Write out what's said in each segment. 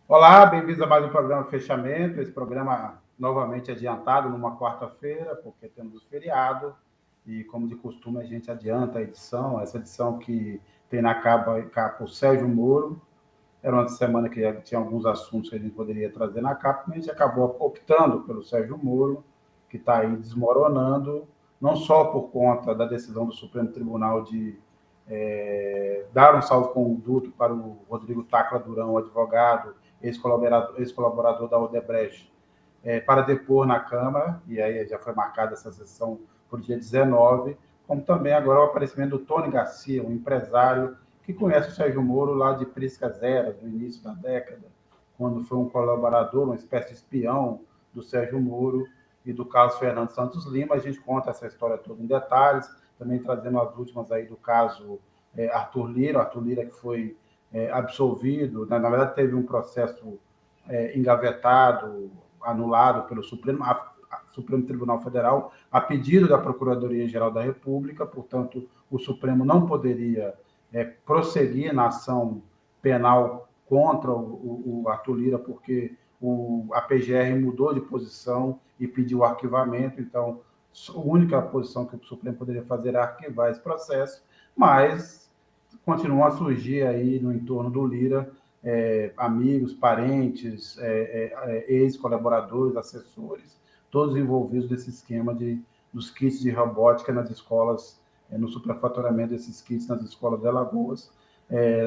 Olá, bem-vindos a mais um programa Fechamento. Esse programa novamente adiantado numa quarta-feira, porque temos o feriado e, como de costume, a gente adianta a edição. Essa edição que tem na capa o Sérgio Moro. Era uma semana que tinha alguns assuntos que a gente poderia trazer na capa, mas a gente acabou optando pelo Sérgio Moro, que está aí desmoronando, não só por conta da decisão do Supremo Tribunal de dar um salvo-conduto para o Rodrigo Tacla Durão, advogado, ex-colaborador da Odebrecht, para depor na Câmara, e aí já foi marcada essa sessão para o dia 19, como também agora o aparecimento do Tony Garcia, um empresário que conhece o Sérgio Moro lá de Prisca Zero, do início da década, quando foi um colaborador, uma espécie de espião do Sérgio Moro e do Carlos Fernando Santos Lima. A gente conta essa história toda em detalhes, também trazendo as últimas aí do caso Arthur Lira que foi absolvido, na verdade teve um processo engavetado, anulado pelo Supremo Tribunal Federal, a pedido da Procuradoria-Geral da República, portanto, o Supremo não poderia prosseguir na ação penal contra o Arthur Lira, porque a PGR mudou de posição e pediu o arquivamento, então a única posição que o Supremo poderia fazer era arquivar esse processo, mas continuam a surgir aí no entorno do Lira amigos, parentes, ex-colaboradores, assessores, todos envolvidos nesse esquema dos kits de robótica nas escolas, no superfaturamento desses kits nas escolas de Alagoas.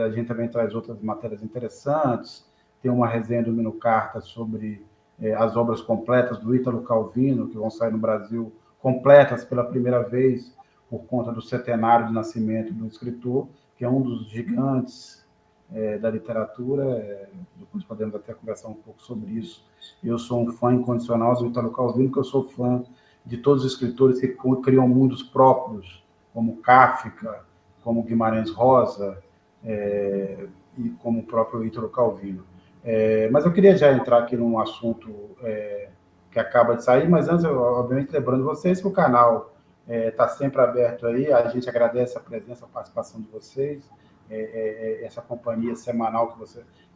A gente também traz outras matérias interessantes, tem uma resenha do Mino Carta sobre as obras completas do Ítalo Calvino, que vão sair no Brasil completas pela primeira vez por conta do centenário de nascimento do escritor, que é um dos gigantes da literatura. Depois podemos até conversar um pouco sobre isso. Eu sou um fã incondicional do Ítalo Calvino, porque eu sou fã de todos os escritores que criam mundos próprios, como Kafka, como Guimarães Rosa, e como o próprio Ítalo Calvino. Mas eu queria já entrar aqui num assunto que acaba de sair, mas antes, obviamente, lembrando vocês que o canal está sempre aberto aí, a gente agradece a presença, a participação de vocês, essa companhia semanal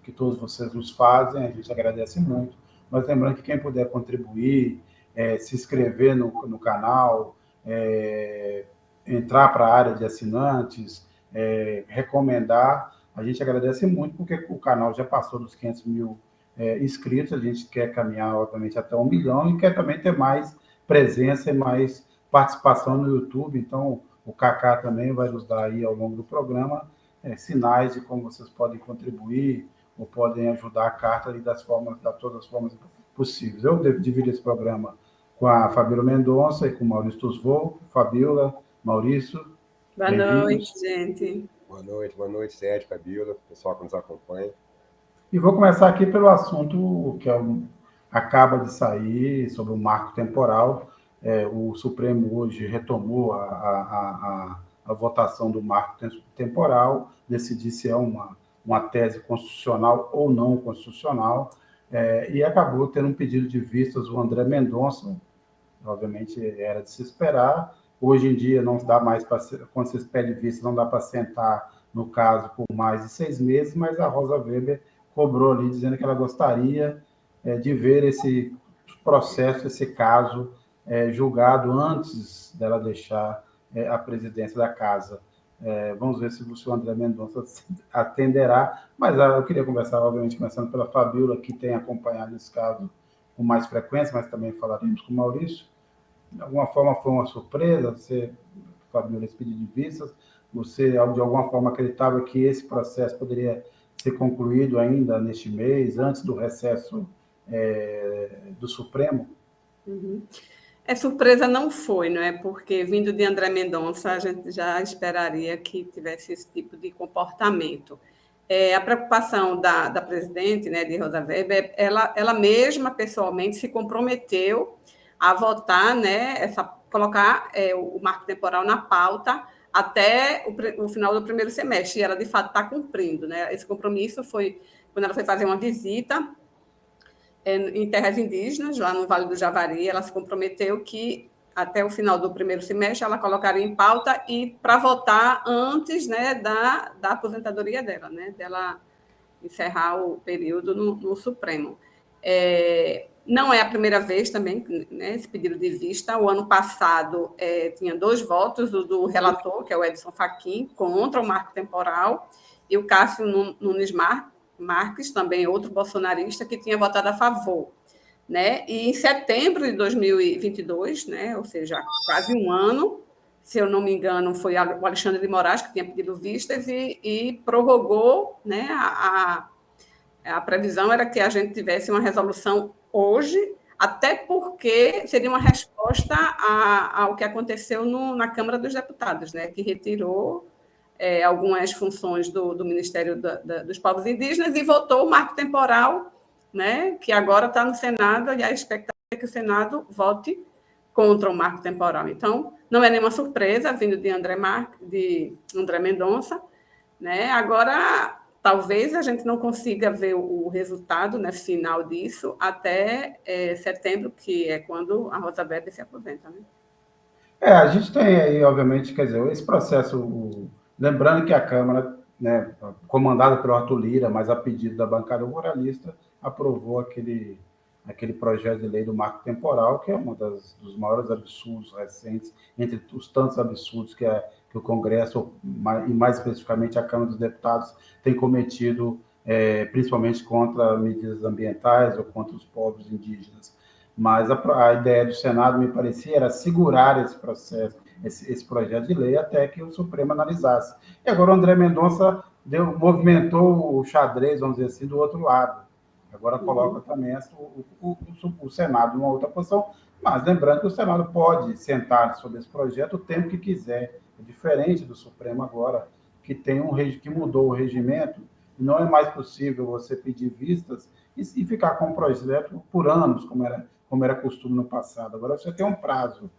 que todos vocês nos fazem, a gente agradece muito, mas lembrando que quem puder contribuir, se inscrever no canal, entrar para a área de assinantes, recomendar, a gente agradece muito, porque o canal já passou dos 500 mil inscritos, a gente quer caminhar, obviamente, até 1 milhão e quer também ter mais presença e mais participação no YouTube, então o Kaká também vai nos dar aí ao longo do programa sinais de como vocês podem contribuir ou podem ajudar a carta de todas as formas possíveis. Eu divido esse programa com a Fabíola Mendonça e com o Maurício Tusvol. Fabíola, Maurício. Boa noite, gente. Boa noite, Sérgio, Fabíola, pessoal que nos acompanha. E vou começar aqui pelo assunto que acaba de sair sobre o marco temporal. O Supremo hoje retomou a votação do marco temporal, decidir se é uma tese constitucional ou não constitucional, e acabou tendo um pedido de vistas o André Mendonça, obviamente era de se esperar. Hoje em dia não dá mais para, quando vocês pedem vista, não dá para sentar no caso por mais de 6 meses, mas a Rosa Weber cobrou ali, dizendo que ela gostaria de ver esse processo, esse caso julgado antes dela deixar a presidência da casa. Vamos ver se o senhor André Mendonça atenderá, mas eu queria conversar, obviamente, começando pela Fabíola, que tem acompanhado esse caso com mais frequência, mas também falaremos com o Maurício. De alguma forma foi uma surpresa, você, Fabíola, esse pedido de vistas, você, de alguma forma, acreditava que esse processo poderia ser concluído ainda neste mês, antes do recesso do Supremo? Uhum. Surpresa não foi, não é? Porque vindo de André Mendonça, a gente já esperaria que tivesse esse tipo de comportamento. A preocupação da presidente, né, de Rosa Weber, ela mesma, pessoalmente, se comprometeu a votar, né, colocar o marco temporal na pauta até o final do primeiro semestre, e ela, de fato, está cumprindo, né? Esse compromisso foi quando ela foi fazer uma visita em terras indígenas, lá no Vale do Javari. Ela se comprometeu que até o final do primeiro semestre, ela colocaria em pauta e para votar antes, né, da aposentadoria dela, né, dela encerrar o período no Supremo. Não é a primeira vez também, né, esse pedido de vista. O ano passado tinha 2 votos, o do relator, que é o Edson Fachin, contra o marco temporal, e o Cássio Nunes Marques, também outro bolsonarista, que tinha votado a favor. Né? E em setembro de 2022, né, ou seja, quase um ano, se eu não me engano, foi o Alexandre de Moraes que tinha pedido vistas e prorrogou, né, a previsão era que a gente tivesse uma resolução hoje, até porque seria uma resposta ao que aconteceu na Câmara dos Deputados, né, que retirou algumas funções do Ministério dos Povos Indígenas e votou o marco temporal, né, que agora está no Senado, e a expectativa é que o Senado vote contra o marco temporal. Então, não é nenhuma surpresa, vindo de André Mendonça, né? Agora, talvez a gente não consiga ver o resultado, né, final disso até setembro, que é quando a Rosa Weber se aposenta, né? A gente tem aí, obviamente, quer dizer, esse processo, lembrando que a Câmara, né, comandada pelo Arthur Lira, mas a pedido da bancada ruralista, aprovou aquele projeto de lei do marco temporal, que é um dos maiores absurdos recentes, entre os tantos absurdos que o Congresso, e mais especificamente a Câmara dos Deputados, tem cometido, principalmente contra medidas ambientais ou contra os povos indígenas. Mas a ideia do Senado, me parecia, era segurar esse processo, esse projeto de lei, até que o Supremo analisasse. E agora o André Mendonça movimentou o xadrez, vamos dizer assim, do outro lado. Agora coloca também o Senado numa outra posição, mas lembrando que o Senado pode sentar sobre esse projeto o tempo que quiser. É diferente do Supremo agora, que mudou o regimento, não é mais possível você pedir vistas e ficar com o projeto por anos, como era costume no passado. Agora você tem um prazo,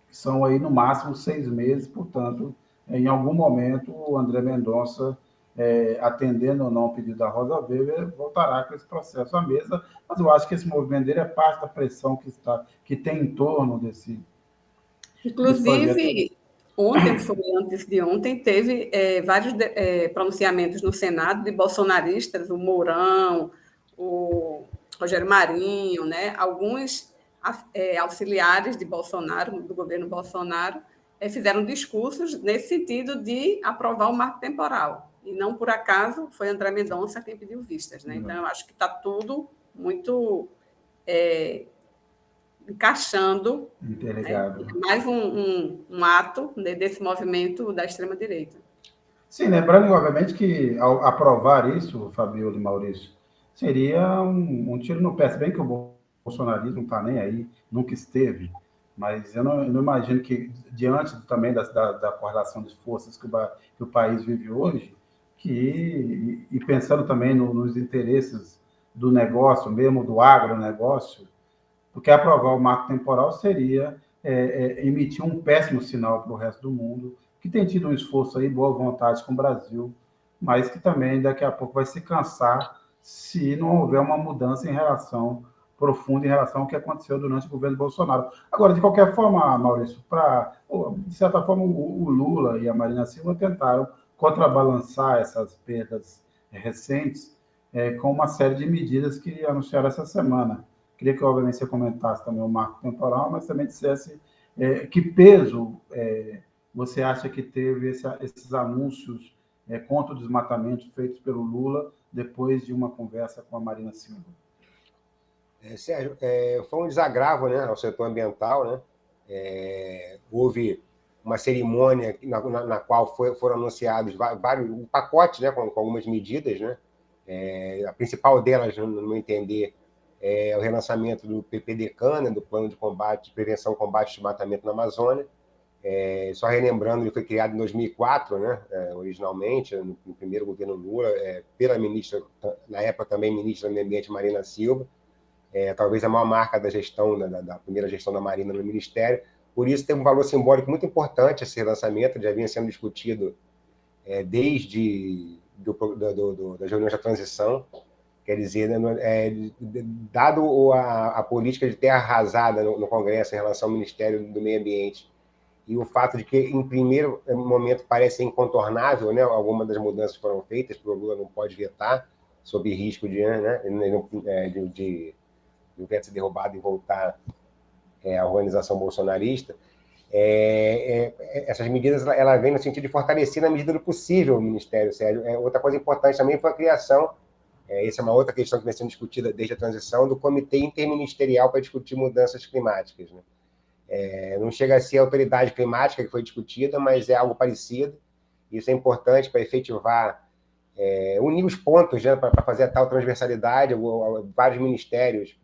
que são aí no máximo 6 meses, portanto, em algum momento o André Mendonça, atendendo ou não o pedido da Rosa Weber, voltará com esse processo à mesa, mas eu acho que esse movimento dele é parte da pressão que tem em torno desse Inclusive, ontem, foi antes de ontem, teve vários pronunciamentos no Senado de bolsonaristas, o Mourão, o Rogério Marinho, né? Alguns auxiliares de Bolsonaro, do governo Bolsonaro, fizeram discursos nesse sentido de aprovar o marco temporal. E não por acaso foi André Mendonça quem pediu vistas, né? Então, eu acho que está tudo muito encaixando, interligado. Né? Mais um ato, né, desse movimento da extrema-direita. Sim, lembrando, obviamente, que ao aprovar isso, Fabiola e Maurício, seria um tiro no pé, se bem que o bolsonarismo não está nem aí, nunca esteve, mas eu não imagino que, diante também da correlação de forças que o país vive hoje, e pensando também nos interesses do negócio, mesmo do agronegócio, porque aprovar o marco temporal seria emitir um péssimo sinal para o resto do mundo, que tem tido um esforço aí, boa vontade com o Brasil, mas que também daqui a pouco vai se cansar se não houver uma mudança profunda em relação ao que aconteceu durante o governo Bolsonaro. Agora, de qualquer forma, Maurício, de certa forma, o Lula e a Marina Silva tentaram contrabalançar essas perdas recentes com uma série de medidas que anunciaram essa semana. Queria que, obviamente, você comentasse também o marco temporal, mas também dissesse que peso você acha que teve esses anúncios contra o desmatamento feitos pelo Lula depois de uma conversa com a Marina Silva? Sérgio, foi um desagravo, né, ao setor ambiental, né? Houve uma cerimônia na qual foram anunciados um pacote, né, com algumas medidas, né? A principal delas, no meu entender, é o relançamento do PPDCAN, né, do Plano de Prevenção e Combate ao Desmatamento na Amazônia. Só relembrando, ele foi criado em 2004, né, originalmente, no primeiro governo Lula, pela ministra, na época também ministra do Meio Ambiente, Marina Silva. Talvez a maior marca da gestão, da primeira gestão da Marina no Ministério. Por isso, tem um valor simbólico muito importante esse relançamento, já vinha sendo discutido desde das reuniões da transição. Quer dizer, dado a política de terra arrasada no Congresso em relação ao Ministério do Meio Ambiente e o fato de que, em primeiro momento, parece incontornável, né? Algumas das mudanças foram feitas, porque o Lula não pode vetar, sob risco de o veto ser derrubado e voltar à organização bolsonarista. Essas medidas ela vêm no sentido de fortalecer, na medida do possível, o Ministério, Sérgio. Outra coisa importante também foi a criação, essa é uma outra questão que vem sendo discutida desde a transição, do Comitê Interministerial para discutir mudanças climáticas, né? Não chega a ser a autoridade climática que foi discutida, mas é algo parecido. Isso é importante para efetivar, unir os pontos, né, para fazer a tal transversalidade, vários ministérios.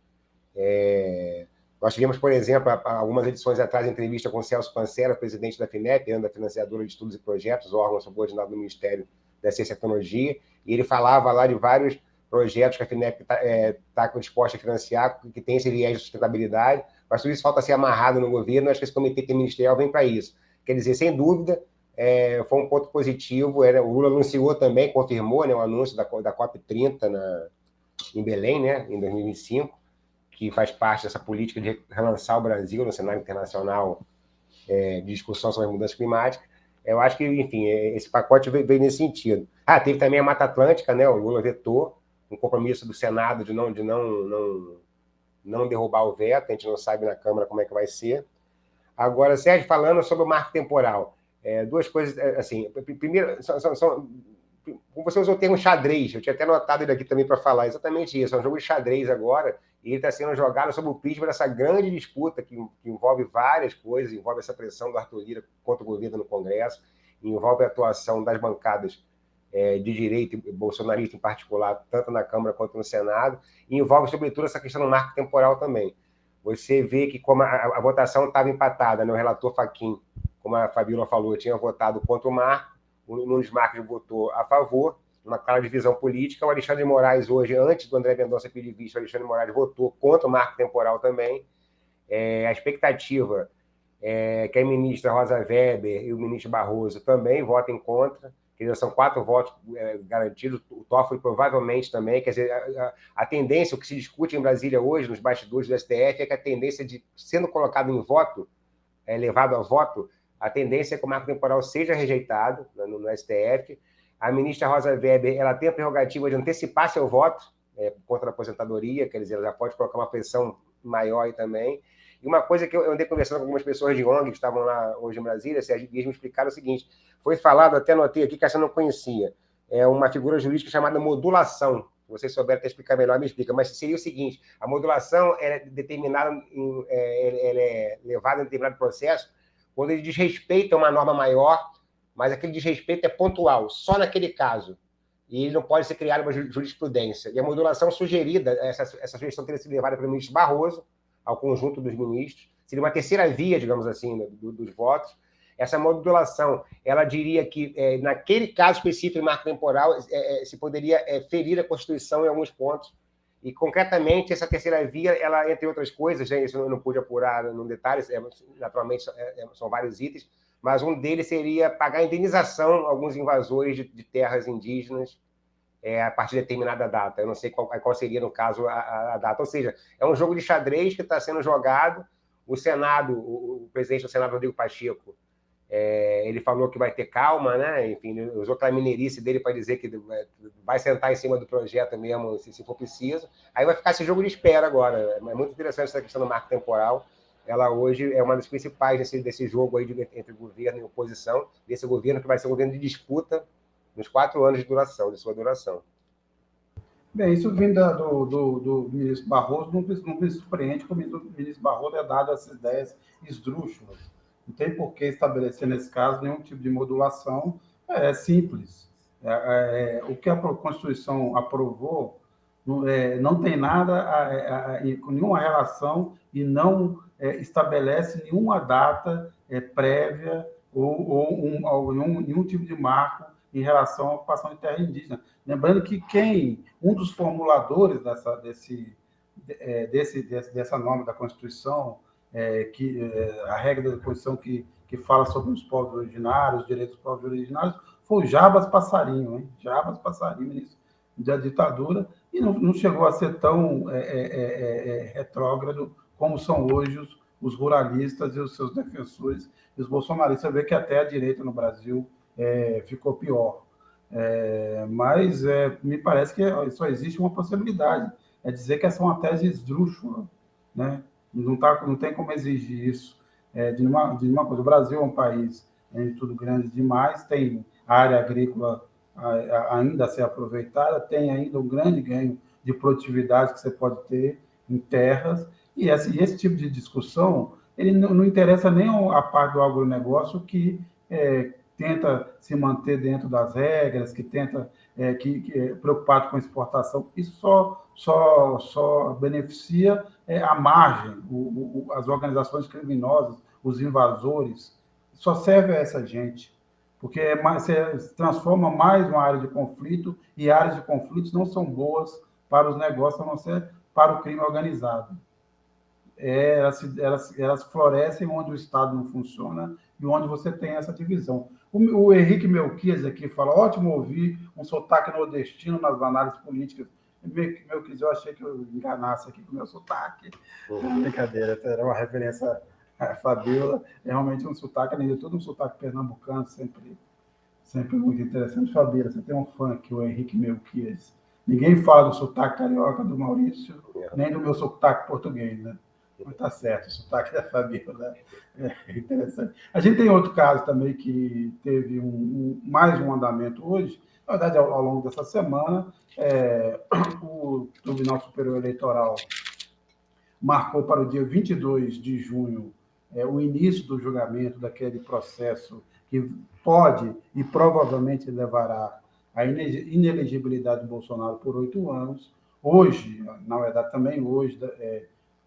Nós tivemos, por exemplo, algumas edições atrás, entrevista com o Celso Pancera, presidente da FINEP, da Financiadora de Estudos e Projetos, órgão subordinado do Ministério da Ciência e Tecnologia, e ele falava lá de vários projetos que a FINEP está disposta a financiar, que tem esse viés de sustentabilidade, mas tudo isso falta ser amarrado no governo. Acho que esse comitê interministerial vem para isso. Quer dizer, sem dúvida, foi um ponto positivo. O Lula anunciou também, confirmou, né, o anúncio da COP30 em Belém, né, em 2025, que faz parte dessa política de relançar o Brasil no cenário internacional de discussão sobre as mudanças climáticas. Eu acho que, enfim, esse pacote veio nesse sentido. Teve também a Mata Atlântica, né, o Lula vetou, um compromisso do Senado de não derrubar o veto. A gente não sabe na Câmara como é que vai ser. Agora, Sérgio, falando sobre o marco temporal, duas coisas, assim, primeiro, você usou o termo xadrez, eu tinha até notado ele aqui também para falar exatamente isso, é um jogo de xadrez agora, e ele está sendo jogado sob o prisma dessa grande disputa que envolve várias coisas, envolve essa pressão do Arthur Lira contra o governo no Congresso, envolve a atuação das bancadas de direita e bolsonarista em particular, tanto na Câmara quanto no Senado, e envolve, sobretudo, essa questão do marco temporal também. Você vê que, como a votação estava empatada, né, o relator Fachin, como a Fabíola falou, tinha votado contra o marco, o Nunes Marques votou a favor, uma clara divisão política. O Alexandre de Moraes, hoje, antes do André Mendonça pedir visto, o Alexandre de Moraes votou contra o marco temporal também. A expectativa é que a ministra Rosa Weber e o ministro Barroso também votem contra. Quer dizer, são 4 votos garantidos, o Toffoli provavelmente também. Quer dizer, a tendência, o que se discute em Brasília hoje, nos bastidores do STF, é que a tendência de, sendo colocado em voto, levado a voto, a tendência é que o marco temporal seja rejeitado no STF. A ministra Rosa Weber, ela tem a prerrogativa de antecipar seu voto contra a aposentadoria, quer dizer, ela já pode colocar uma pressão maior aí também. E uma coisa que eu andei conversando com algumas pessoas de ONG que estavam lá hoje em Brasília, e eles me explicaram o seguinte: foi falado, até anotei aqui, que essa eu não conhecia, uma figura jurídica chamada modulação. Se vocês souberem até explicar melhor, me explica. Mas seria o seguinte: a modulação é determinada, é levada em determinado processo quando ele desrespeita uma norma maior, mas aquele desrespeito é pontual, só naquele caso. E ele não pode ser criado uma jurisprudência. E a modulação sugerida, essa sugestão teria sido levada pelo ministro Barroso ao conjunto dos ministros, seria uma terceira via, digamos assim, dos votos. Essa modulação, ela diria que, naquele caso específico de marco temporal, se poderia ferir a Constituição em alguns pontos. E, concretamente, essa terceira via, ela, entre outras coisas, isso eu não pude apurar no detalhe, naturalmente são vários itens, mas um deles seria pagar indenização a alguns invasores de terras indígenas a partir de determinada data. Eu não sei qual seria, no caso, a data. Ou seja, é um jogo de xadrez que está sendo jogado. O Senado, o presidente do Senado, Rodrigo Pacheco, ele falou que vai ter calma, né? Enfim, ele usou aquela mineirice dele para dizer que vai sentar em cima do projeto mesmo, se for preciso. Aí vai ficar esse jogo de espera agora. É muito interessante essa questão do marco temporal. Ela hoje é uma das principais desse jogo aí entre governo e oposição, desse governo que vai ser um governo de disputa nos 4 anos de sua duração. Bem, isso vindo do ministro Barroso, não me surpreende que o ministro Barroso é dado essas ideias esdrúxulas. Não tem por que estabelecer, nesse caso, nenhum tipo de modulação. É simples. O que a Constituição aprovou não tem nada, com nenhuma relação, e não estabelece nenhuma data prévia ou nenhum tipo de marco em relação à ocupação de terra indígena. Lembrando que um dos formuladores dessa norma da Constituição, a regra da Constituição que fala sobre os povos originários, os direitos dos povos originários, foi o Jarbas Passarinho, hein? Jarbas Passarinho, da ditadura, e não chegou a ser tão retrógrado como são hoje os ruralistas e os seus defensores e os bolsonaristas. Você vê que até a direita no Brasil ficou pior. Mas me parece que só existe uma possibilidade, dizer que essa é uma tese esdrúxula, né? Não tem como exigir isso de uma coisa. O Brasil é um país, em tudo, grande demais, tem área agrícola ainda a ser aproveitada, tem ainda um grande ganho de produtividade que você pode ter em terras, e esse tipo de discussão ele não interessa nem a parte do agronegócio que tenta se manter dentro das regras, que tenta que é preocupado com a exportação. Isso só beneficia a margem, as organizações criminosas, os invasores. Só serve a essa gente, porque você transforma mais uma área de conflito, e áreas de conflitos não são boas para os negócios, a não ser para o crime organizado. Elas florescem onde o Estado não funciona e onde você tem essa divisão. O Henrique Melquias aqui fala, ótimo ouvir um sotaque nordestino nas análises políticas. Melquias, eu achei que eu enganasse aqui com o meu sotaque. Brincadeira, era uma referência à Fabiola. É realmente um sotaque, além de tudo, um sotaque pernambucano, sempre muito interessante. Fabiola, você tem um fã aqui, o Henrique Melquias. Ninguém fala do sotaque carioca do Maurício, nem do meu sotaque português, né? Mas tá certo, o sotaque da Fabiola é interessante. A gente tem outro caso também que teve mais um andamento hoje, na verdade, ao longo dessa semana, o Tribunal Superior Eleitoral marcou para o dia 22 de junho o início do julgamento daquele processo que pode e provavelmente levará à inelegibilidade do Bolsonaro por 8 anos. Hoje, na verdade, também hoje,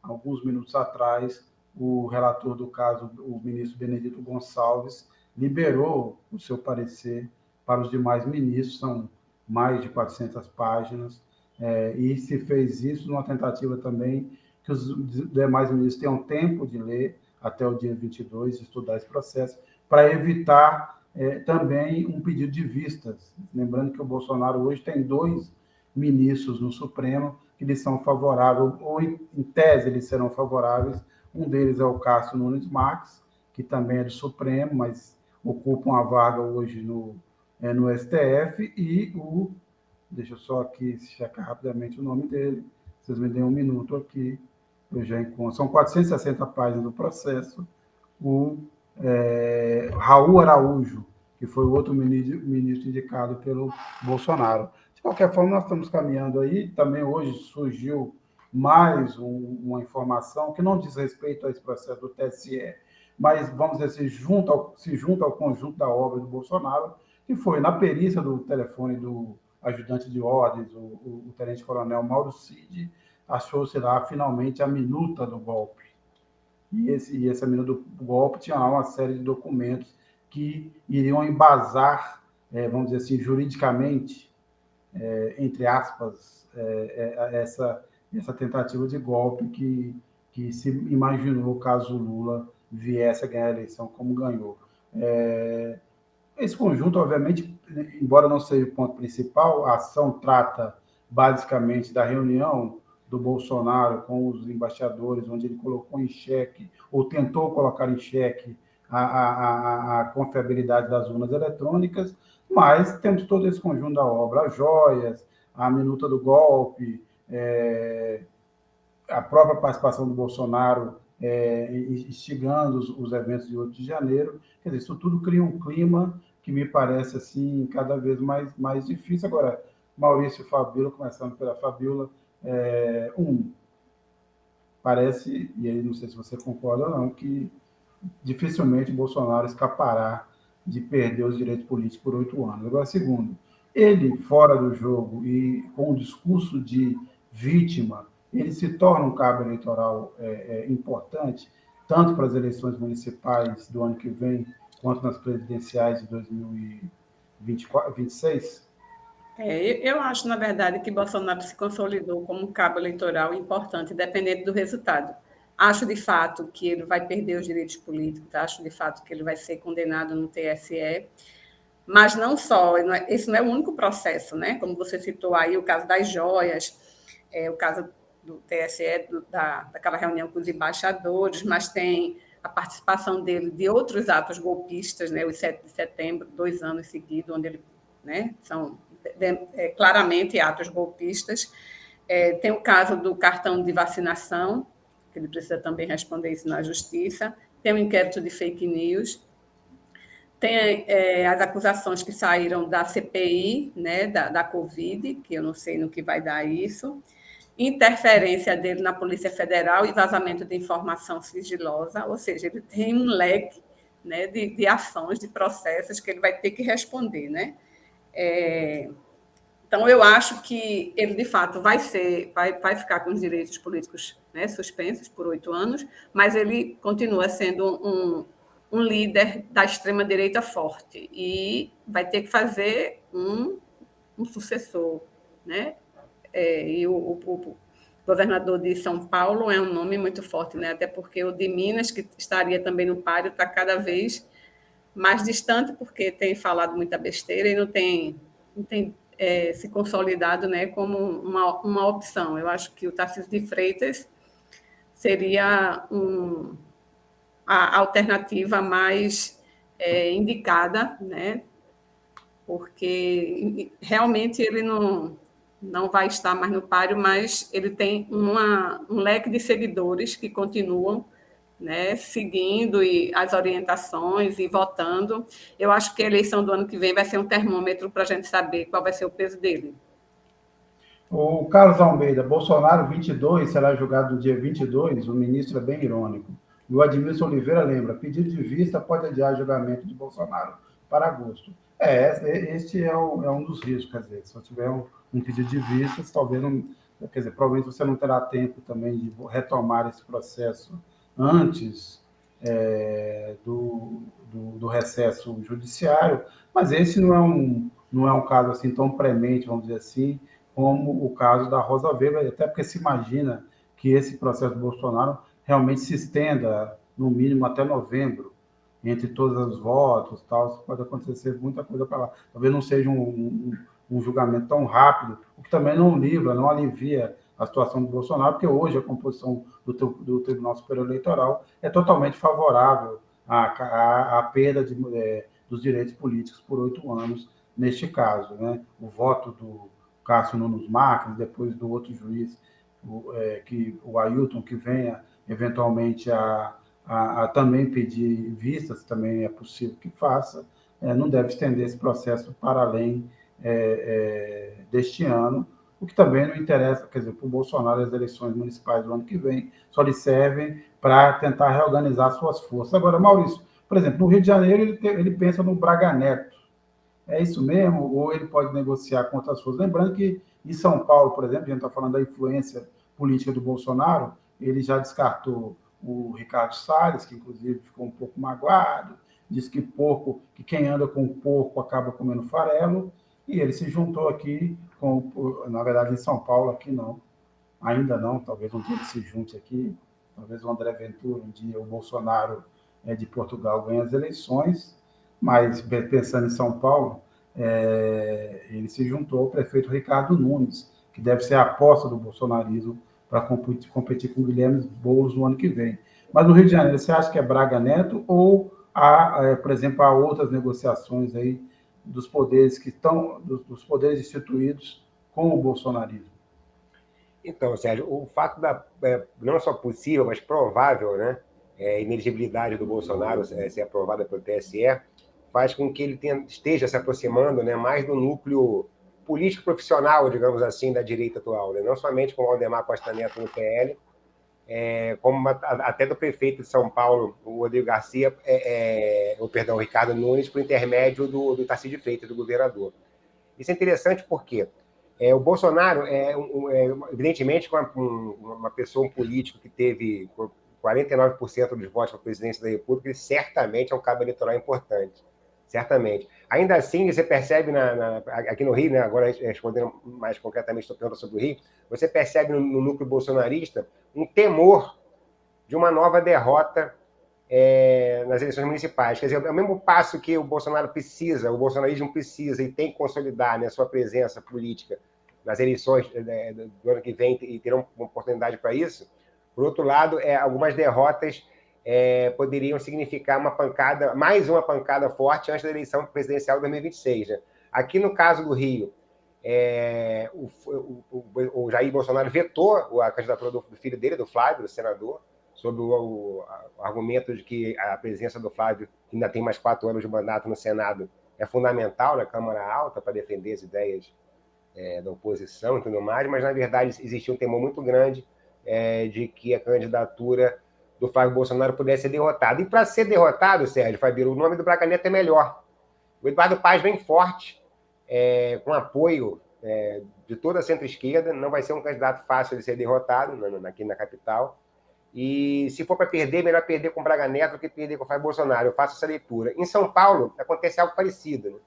alguns minutos atrás, o relator do caso, o ministro Benedito Gonçalves, liberou o seu parecer para os demais ministros, são mais de 400 páginas, e se fez isso numa tentativa também que os demais ministros tenham tempo de ler até o dia 22, de estudar esse processo, para evitar também um pedido de vistas. Lembrando que o Bolsonaro hoje tem 2 ministros no Supremo que lhes são favoráveis, ou em tese eles serão favoráveis. Um deles é o Cássio Nunes Marques, que também é do Supremo, mas ocupa uma vaga hoje no STF, e deixa eu só aqui checar rapidamente o nome dele, vocês me deem um minuto aqui, eu já encontro. São 460 páginas do processo. O Raul Araújo, que foi o outro ministro indicado pelo Bolsonaro. De qualquer forma, nós estamos caminhando aí. Também hoje surgiu mais uma informação que não diz respeito a esse processo do TSE, mas, vamos dizer, se junta ao conjunto da obra do Bolsonaro, que foi na perícia do telefone do ajudante de ordens, o tenente-coronel Mauro Cid, achou-se lá finalmente a minuta do golpe. E essa minuta do golpe tinha lá uma série de documentos que iriam embasar, vamos dizer assim, juridicamente, entre aspas, essa tentativa de golpe que se imaginou caso Lula viesse a ganhar a eleição como ganhou. Esse conjunto, obviamente, embora não seja o ponto principal, a ação trata basicamente da reunião do Bolsonaro com os embaixadores, onde ele colocou em xeque, ou tentou colocar em xeque, a confiabilidade das urnas eletrônicas, mas temos todo esse conjunto da obra, as joias, a minuta do golpe, a própria participação do Bolsonaro instigando os eventos de 8 de janeiro. Quer dizer, isso tudo cria um clima que me parece assim cada vez mais difícil. Agora, Maurício e Fabiola, começando pela Fabiola, parece, e aí não sei se você concorda ou não, que dificilmente o Bolsonaro escapará de perder os direitos políticos por 8 anos. Agora, segundo, ele fora do jogo e com o discurso de vítima, ele se torna um cabo eleitoral importante, tanto para as eleições municipais do ano que vem, quanto nas presidenciais de 2026? Eu acho, na verdade, que Bolsonaro se consolidou como um cabo eleitoral importante, independente do resultado. Acho, de fato, que ele vai perder os direitos políticos, acho, de fato, que ele vai ser condenado no TSE, Mas não só, esse não é o único processo, né? Como você citou aí, o caso das joias, o caso do TSE, daquela reunião com os embaixadores, mas tem a participação dele de outros atos golpistas, né? Os 7 de setembro, 2 anos seguidos, onde ele, né, são claramente atos golpistas. Tem o caso do cartão de vacinação, que ele precisa também responder isso na justiça. Tem o inquérito de fake news. Tem as acusações que saíram da CPI, né, da Covid, que eu não sei no que vai dar isso. Interferência dele na Polícia Federal e vazamento de informação sigilosa, ou seja, ele tem um leque, né, de ações, de processos que ele vai ter que responder, né? Então, eu acho que ele, de fato, vai ficar com os direitos políticos, né, suspensos por 8 anos, mas ele continua sendo um líder da extrema-direita forte e vai ter que fazer um sucessor, né? E o governador de São Paulo é um nome muito forte, né? Até porque o de Minas, que estaria também no páreo, está cada vez mais distante, porque tem falado muita besteira e não tem se consolidado, né, como uma opção. Eu acho que o Tarcísio de Freitas seria a alternativa mais indicada, né, porque realmente ele não vai estar mais no páreo, mas ele tem um leque de seguidores que continuam, né, seguindo as orientações e votando. Eu acho que a eleição do ano que vem vai ser um termômetro para a gente saber qual vai ser o peso dele. O Carlos Almeida, Bolsonaro 22 será julgado no dia 22, o ministro é bem irônico. E o Admilson Oliveira lembra, pedido de vista pode adiar julgamento de Bolsonaro para agosto. Este é um dos riscos, quer dizer, se eu tiver um pedido de vistas, talvez não, quer dizer, provavelmente você não terá tempo também de retomar esse processo antes do recesso judiciário, mas esse não é um caso assim tão premente, vamos dizer assim, como o caso da Rosa Weber, até porque se imagina que esse processo do Bolsonaro realmente se estenda, no mínimo, até novembro, entre todos os votos, tal, pode acontecer muita coisa para lá. Talvez não seja um julgamento tão rápido, o que também não alivia a situação do Bolsonaro, porque hoje a composição do Tribunal Superior Eleitoral é totalmente favorável à perda dos direitos políticos por 8 anos, neste caso. Né? O voto do Cássio Nunes Marques, depois do outro juiz, o Ailton, que venha eventualmente a também pedir vistas, também é possível que faça, não deve estender esse processo para além deste ano, o que também não interessa, quer dizer, para o Bolsonaro, as eleições municipais do ano que vem só lhe servem para tentar reorganizar suas forças. Agora, Maurício, por exemplo, no Rio de Janeiro, ele pensa no Braga Neto. É isso mesmo? Ou ele pode negociar com outras forças? Lembrando que em São Paulo, por exemplo, a gente está falando da influência política do Bolsonaro, ele já descartou o Ricardo Salles, que inclusive ficou um pouco magoado, diz que quem anda com porco acaba comendo farelo, e ele se juntou aqui, na verdade em São Paulo, aqui não, ainda não, talvez um dia ele se junte aqui, talvez o André Ventura, um dia o Bolsonaro de Portugal ganhe as eleições, mas pensando em São Paulo, ele se juntou ao prefeito Ricardo Nunes, que deve ser a aposta do bolsonarismo para competir com o Guilherme Boulos no ano que vem. Mas no Rio de Janeiro, você acha que é Braga Neto ou por exemplo, há outras negociações aí dos poderes dos poderes instituídos com o bolsonarismo? Então, Sérgio, o fato não só possível, mas provável, né, inelegibilidade do Bolsonaro ser aprovada pelo TSE, faz com que ele esteja se aproximando, né, mais do núcleo político profissional, digamos assim, da direita atual, né? Não somente com o Aldemar Costa Neto no PL, como até do prefeito de São Paulo, o Rodrigo Garcia, o Ricardo Nunes, por intermédio do Tarcísio de Freitas, do governador. Isso é interessante porque o Bolsonaro evidentemente, uma pessoa, um político que teve 49% dos votos para a presidência da República, ele certamente é um cabo eleitoral importante. Certamente. Ainda assim, você percebe aqui no Rio, né, agora respondendo mais concretamente a pergunta sobre o Rio, você percebe no núcleo bolsonarista um temor de uma nova derrota nas eleições municipais. Quer dizer, é o mesmo passo que o bolsonarismo precisa e tem que consolidar, né, sua presença política nas eleições do ano que vem e terão uma oportunidade para isso. Por outro lado, algumas derrotas poderiam significar mais uma pancada forte antes da eleição presidencial de 2026. Né? Aqui no caso do Rio, o Jair Bolsonaro vetou a candidatura do filho dele, do Flávio, do senador, sob o argumento de que a presença do Flávio, que ainda tem mais 4 anos de mandato no Senado, é fundamental na Câmara Alta para defender as ideias da oposição e tudo mais, mas, na verdade, existia um temor muito grande de que a candidatura do Flávio Bolsonaro pudesse ser derrotada. E para ser derrotado, Sérgio Fabíola, o nome do Braga Neto é melhor. O Eduardo Paes vem forte, com apoio de toda a centro-esquerda, não vai ser um candidato fácil de ser derrotado aqui na capital. E se for para perder, melhor perder com o Braga Neto do que perder com o Flávio Bolsonaro. Eu faço essa leitura. Em São Paulo, acontece algo parecido.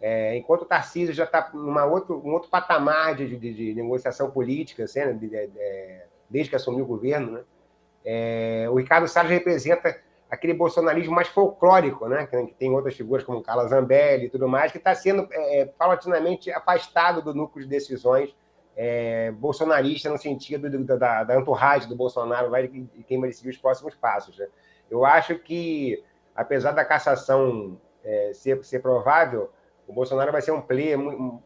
Né? Enquanto o Tarcísio já está em um outro patamar de negociação política, assim, né? Desde que assumiu o governo, né? O Ricardo Salles representa aquele bolsonarismo mais folclórico, né? Que tem outras figuras como Carla Zambelli e tudo mais, que está sendo paulatinamente afastado do núcleo de decisões bolsonarista, no sentido da entourage do Bolsonaro, e quem vai decidir os próximos passos. Né? Eu acho que, apesar da cassação ser provável, o Bolsonaro vai ser um player,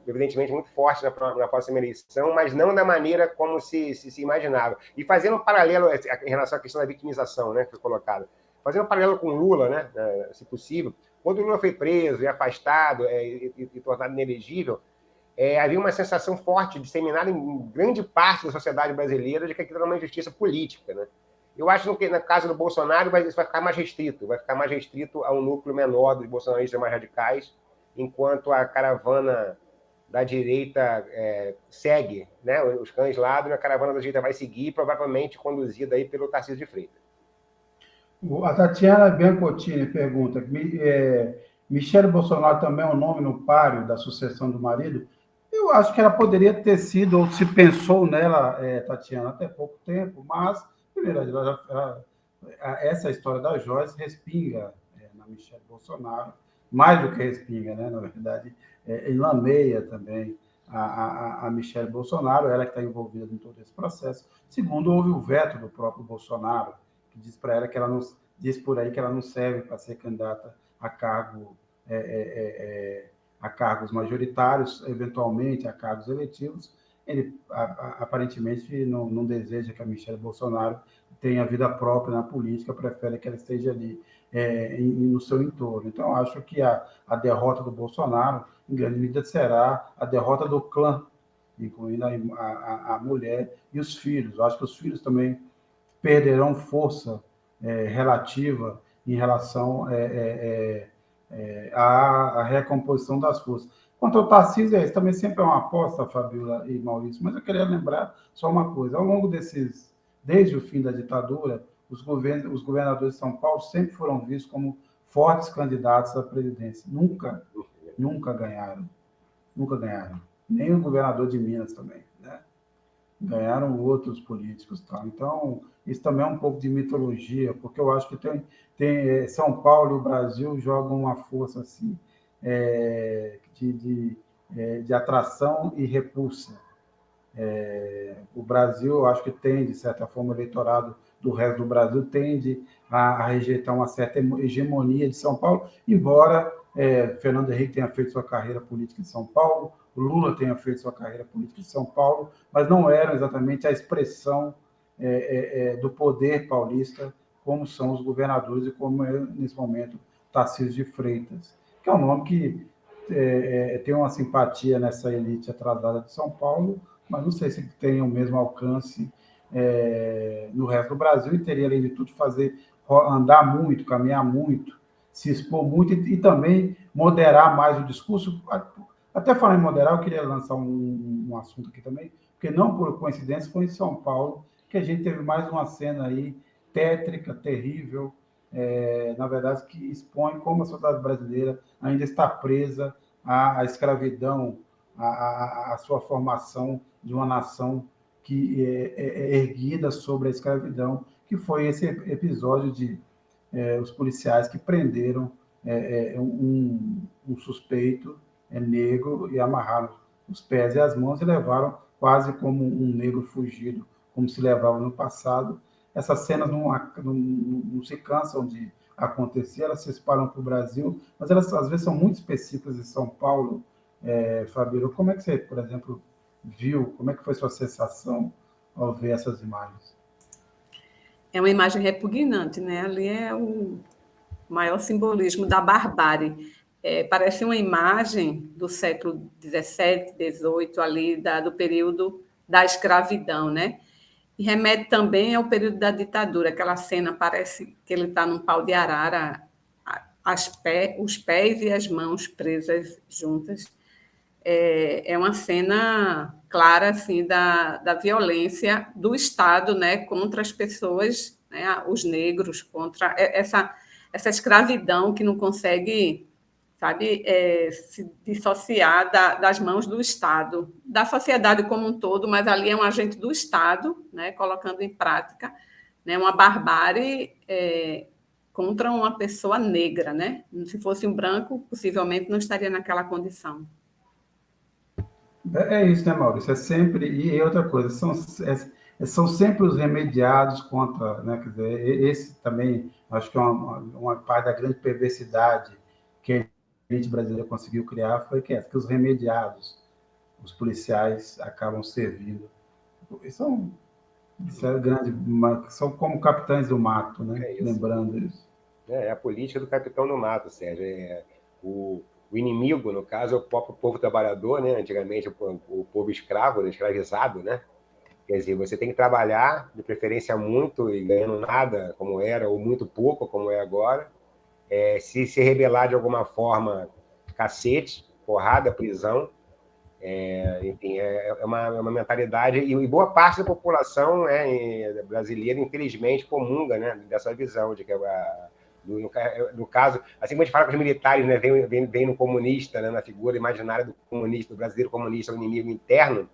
evidentemente, muito forte na próxima eleição, mas não da maneira como se imaginava. E fazendo um paralelo em relação à questão da vitimização, né, que foi colocada, fazendo um paralelo com o Lula, né, se possível, quando o Lula foi preso e afastado e tornado inelegível, havia uma sensação forte, disseminada em grande parte da sociedade brasileira, de que aquilo era uma injustiça política. Né? Eu acho que, no caso do Bolsonaro, isso vai ficar mais restrito a um núcleo menor dos bolsonaristas mais radicais, enquanto a caravana da direita segue, né? Os cães ladram, a caravana da direita vai seguir, provavelmente conduzida aí pelo Tarcísio de Freitas. A Tatiana Biancottini pergunta: Michele Bolsonaro também é um nome no páreo da sucessão do marido? Eu acho que ela poderia ter sido, ou se pensou nela, Tatiana, até pouco tempo, mas, primeiro, essa história da Joyce respinga na Michele Bolsonaro, mais do que respinga, né? Na verdade, enlameia também a Michele Bolsonaro, ela que está envolvida em todo esse processo. Segundo, houve o veto do próprio Bolsonaro, que diz para ela que ela não diz por aí que ela não serve para ser candidata a cargos majoritários, eventualmente a cargos eletivos. Ele aparentemente não deseja que a Michele Bolsonaro tenha vida própria na política, prefere que ela esteja ali no seu entorno. Então, acho que a derrota do Bolsonaro, em grande medida, será a derrota do clã, incluindo a mulher e os filhos. Eu acho que os filhos também perderão força relativa em relação à recomposição das forças. Quanto ao Tarcísio, isso também sempre é uma aposta, Fabiola e Maurício, mas eu queria lembrar só uma coisa. Ao longo desde o fim da ditadura, os governadores de São Paulo sempre foram vistos como fortes candidatos à presidência. Nunca ganharam. Nunca ganharam. Nem o governador de Minas também, né? Ganharam outros políticos. Tá? Então, isso também é um pouco de mitologia, porque eu acho que tem São Paulo e o Brasil jogam uma força assim, de atração e repulsa. O Brasil, eu acho que tem, de certa forma, o eleitorado do resto do Brasil tende a rejeitar uma certa hegemonia de São Paulo, embora Fernando Henrique tenha feito sua carreira política em São Paulo, o Lula tenha feito sua carreira política em São Paulo, mas não eram exatamente a expressão do poder paulista, como são os governadores e como é, nesse momento, Tarcísio de Freitas, que é um nome que tem uma simpatia nessa elite atrasada de São Paulo, mas não sei se tem o mesmo alcance no resto do Brasil, e teria, além de tudo, andar muito, caminhar muito, se expor muito e também moderar mais o discurso. Até falar em moderar, eu queria lançar um assunto aqui também, porque não por coincidência foi em São Paulo que a gente teve mais uma cena aí tétrica, terrível, na verdade, que expõe como a sociedade brasileira ainda está presa à escravidão, à sua formação de uma nação que é erguida sobre a escravidão, que foi esse episódio de os policiais que prenderam um suspeito negro e amarraram os pés e as mãos e levaram quase como um negro fugido, como se levava no passado. Essas cenas não se cansam de acontecer, elas se espalham para o Brasil, mas elas às vezes são muito específicas em São Paulo. Fabíola, como é que você, por exemplo, viu, como é que foi sua sensação ao ver essas imagens? É uma imagem repugnante, né? Ali é o maior simbolismo da barbárie. Parece uma imagem do século XVII, XVIII, ali, do período da escravidão, né? E remete também ao período da ditadura. Aquela cena parece que ele está num pau de arara, os pés e as mãos presas juntas. É uma cena clara assim da violência do Estado, né, contra as pessoas, né, os negros, contra essa escravidão que não consegue, sabe, se dissociar das mãos do Estado, da sociedade como um todo, mas ali é um agente do Estado, né, colocando em prática, né, uma barbárie contra uma pessoa negra, né? Se fosse um branco, possivelmente não estaria naquela condição. É isso, né, Maurício? É sempre. E outra coisa, são sempre os remediados contra. Né? Quer dizer, esse também, acho que é uma parte da grande perversidade que a elite brasileira conseguiu criar foi que os remediados, os policiais, acabam servindo. Isso é grande, são como capitães do mato, né? Lembrando isso. É a política do capitão no mato, Sérgio. O inimigo, no caso, é o próprio povo trabalhador, né? Antigamente, o povo escravo, né? Escravizado, né? Quer dizer, você tem que trabalhar, de preferência muito, e ganhando nada, como era, ou muito pouco, como é agora. Se rebelar de alguma forma, cacete, porrada, prisão. Enfim, é uma mentalidade, e boa parte da população brasileira, infelizmente, comunga, né, dessa visão de que no caso, assim como a gente fala com os militares, né, vem no comunista, né, na figura imaginária do comunista, do brasileiro comunista, o inimigo interno,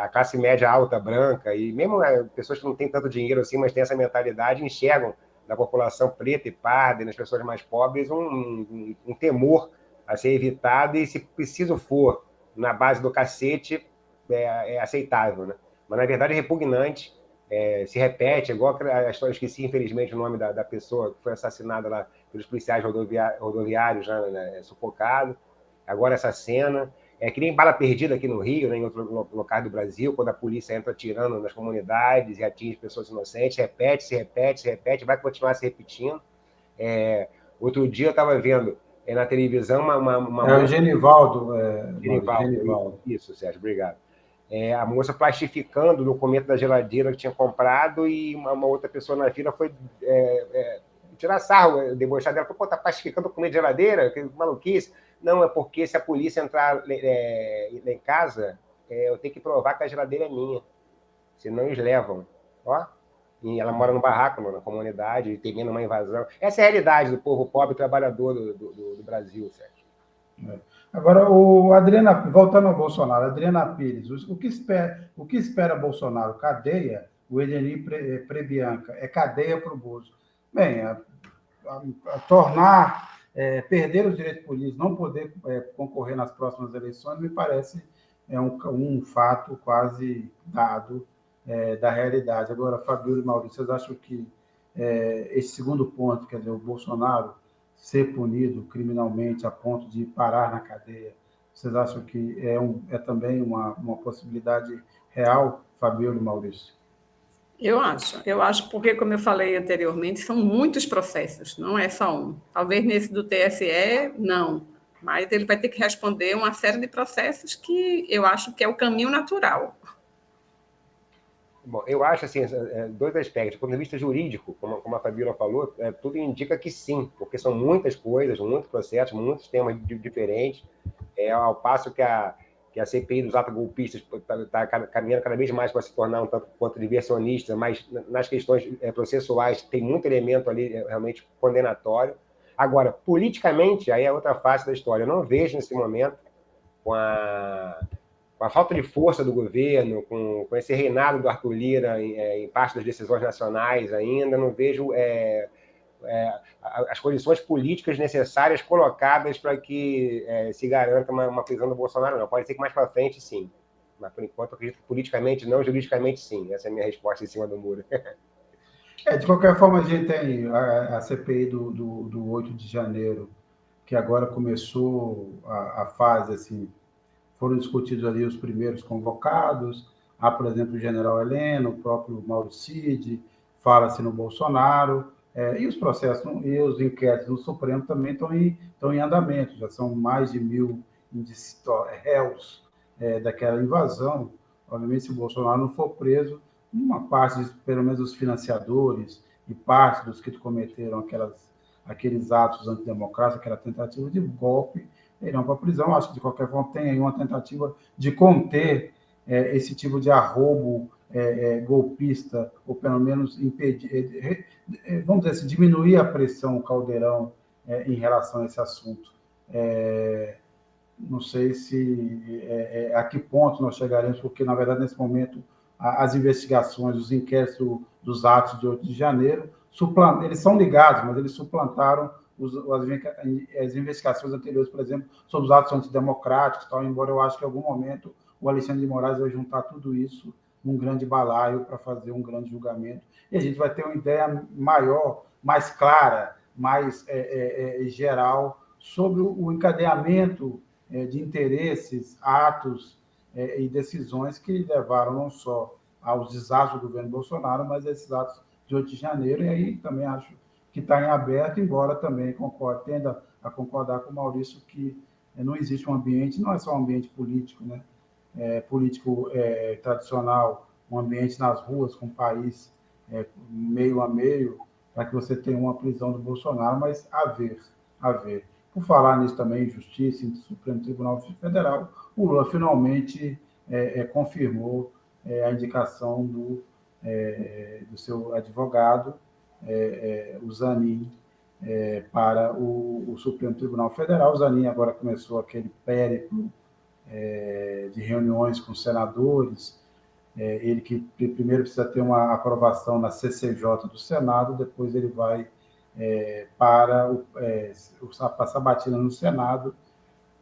a classe média alta, branca, e mesmo pessoas que não têm tanto dinheiro assim, mas têm essa mentalidade, enxergam na população preta e parda e nas pessoas mais pobres um temor a ser evitado, e se preciso for na base do cacete, é aceitável, né? Mas na verdade é repugnante, se repete, igual a história, esqueci infelizmente o nome da pessoa que foi assassinada lá pelos policiais rodoviários, né, sufocado. Agora essa cena, que nem bala perdida aqui no Rio, né, em outros locais do Brasil, quando a polícia entra atirando nas comunidades e atinge pessoas inocentes, repete, se repete, se repete, vai continuar se repetindo. Outro dia eu estava vendo na televisão uma o Genivaldo. Genivaldo. Isso, Sérgio, obrigado. A moça plastificando o documento da geladeira que tinha comprado, e uma outra pessoa na fila foi tirar sarro, debochar dela. Pô, tá plastificando o documento de geladeira? Que maluquice. Não, é porque se a polícia entrar em casa, eu tenho que provar que a geladeira é minha. Senão eles levam. Ó. E ela mora no barraco, na comunidade, temendo uma invasão. Essa é a realidade do povo pobre e trabalhador do Brasil, Sérgio. Agora, voltando ao Bolsonaro, Adriana Pires, o que espera Bolsonaro? Cadeia? O Edenir Prebianca, cadeia para o Bolso. Bem, perder os direitos políticos, não poder concorrer nas próximas eleições, me parece um fato quase dado da realidade. Agora, Fabíola e Maurício, vocês acham que esse segundo ponto, quer dizer, o Bolsonaro ser punido criminalmente a ponto de parar na cadeia, vocês acham que também uma possibilidade real, Fabíola e Maurício? Eu acho porque, como eu falei anteriormente, são muitos processos, não é só um. Talvez nesse do TSE, não, mas ele vai ter que responder uma série de processos que eu acho que é o caminho natural. Bom, eu acho assim, dois aspectos. Do ponto de vista jurídico, como a Fabíola falou, tudo indica que sim, porque são muitas coisas, muitos processos, muitos temas diferentes, ao passo que a CPI dos atos golpistas está caminhando cada vez mais para se tornar um tanto quanto diversionista, mas nas questões processuais tem muito elemento ali realmente condenatório. Agora, politicamente, aí é outra face da história. Eu não vejo nesse momento, com a falta de força do governo, com esse reinado do Arthur Lira em parte das decisões nacionais ainda, não vejo as condições políticas necessárias colocadas para que se garanta uma prisão do Bolsonaro, não. Pode ser que mais para frente, sim. Mas, por enquanto, eu acredito que politicamente não, juridicamente, sim. Essa é a minha resposta em cima do muro. De qualquer forma, a gente tem a CPI do 8 de janeiro, que agora começou a fase, assim, foram discutidos ali os primeiros convocados, há, por exemplo, o general Heleno, o próprio Mauro Cid, fala-se no Bolsonaro, e os processos e os inquéritos no Supremo também estão em andamento, já são mais de 1.000 réus daquela invasão. Obviamente, se o Bolsonaro não for preso, uma parte, pelo menos os financiadores e parte dos que cometeram aqueles atos antidemocráticos, aquela tentativa de golpe, irão para a prisão. Acho que, de qualquer forma, tem aí uma tentativa de conter esse tipo de arrobo golpista, ou pelo menos impedir, vamos dizer assim, diminuir a pressão, o caldeirão em relação a esse assunto. Não sei se a que ponto nós chegaremos, porque, na verdade, nesse momento, as investigações, os inquéritos dos atos de 8 de janeiro, eles são ligados, mas eles suplantaram as investigações anteriores, por exemplo, sobre os atos antidemocráticos, tal, embora eu acho que, em algum momento, o Alexandre de Moraes vai juntar tudo isso num grande balaio para fazer um grande julgamento, e a gente vai ter uma ideia maior, mais clara, mais geral, sobre o encadeamento de interesses, atos e decisões que levaram não só aos desastres do governo Bolsonaro, mas a esses atos de 8 de janeiro, e aí também acho que está em aberto, embora também tenda a concordar com o Maurício que não existe um ambiente, não é só um ambiente político, né? Político tradicional, um ambiente nas ruas, com o país meio a meio, para que você tenha uma prisão do Bolsonaro, mas a ver. Por falar nisso também, em justiça, em Supremo Tribunal Federal, o Lula finalmente confirmou a indicação do seu advogado, o Zanin, para o Supremo Tribunal Federal. O Zanin agora começou aquele périplo de reuniões com senadores, ele que primeiro precisa ter uma aprovação na CCJ do Senado, depois ele vai para a sabatina no Senado.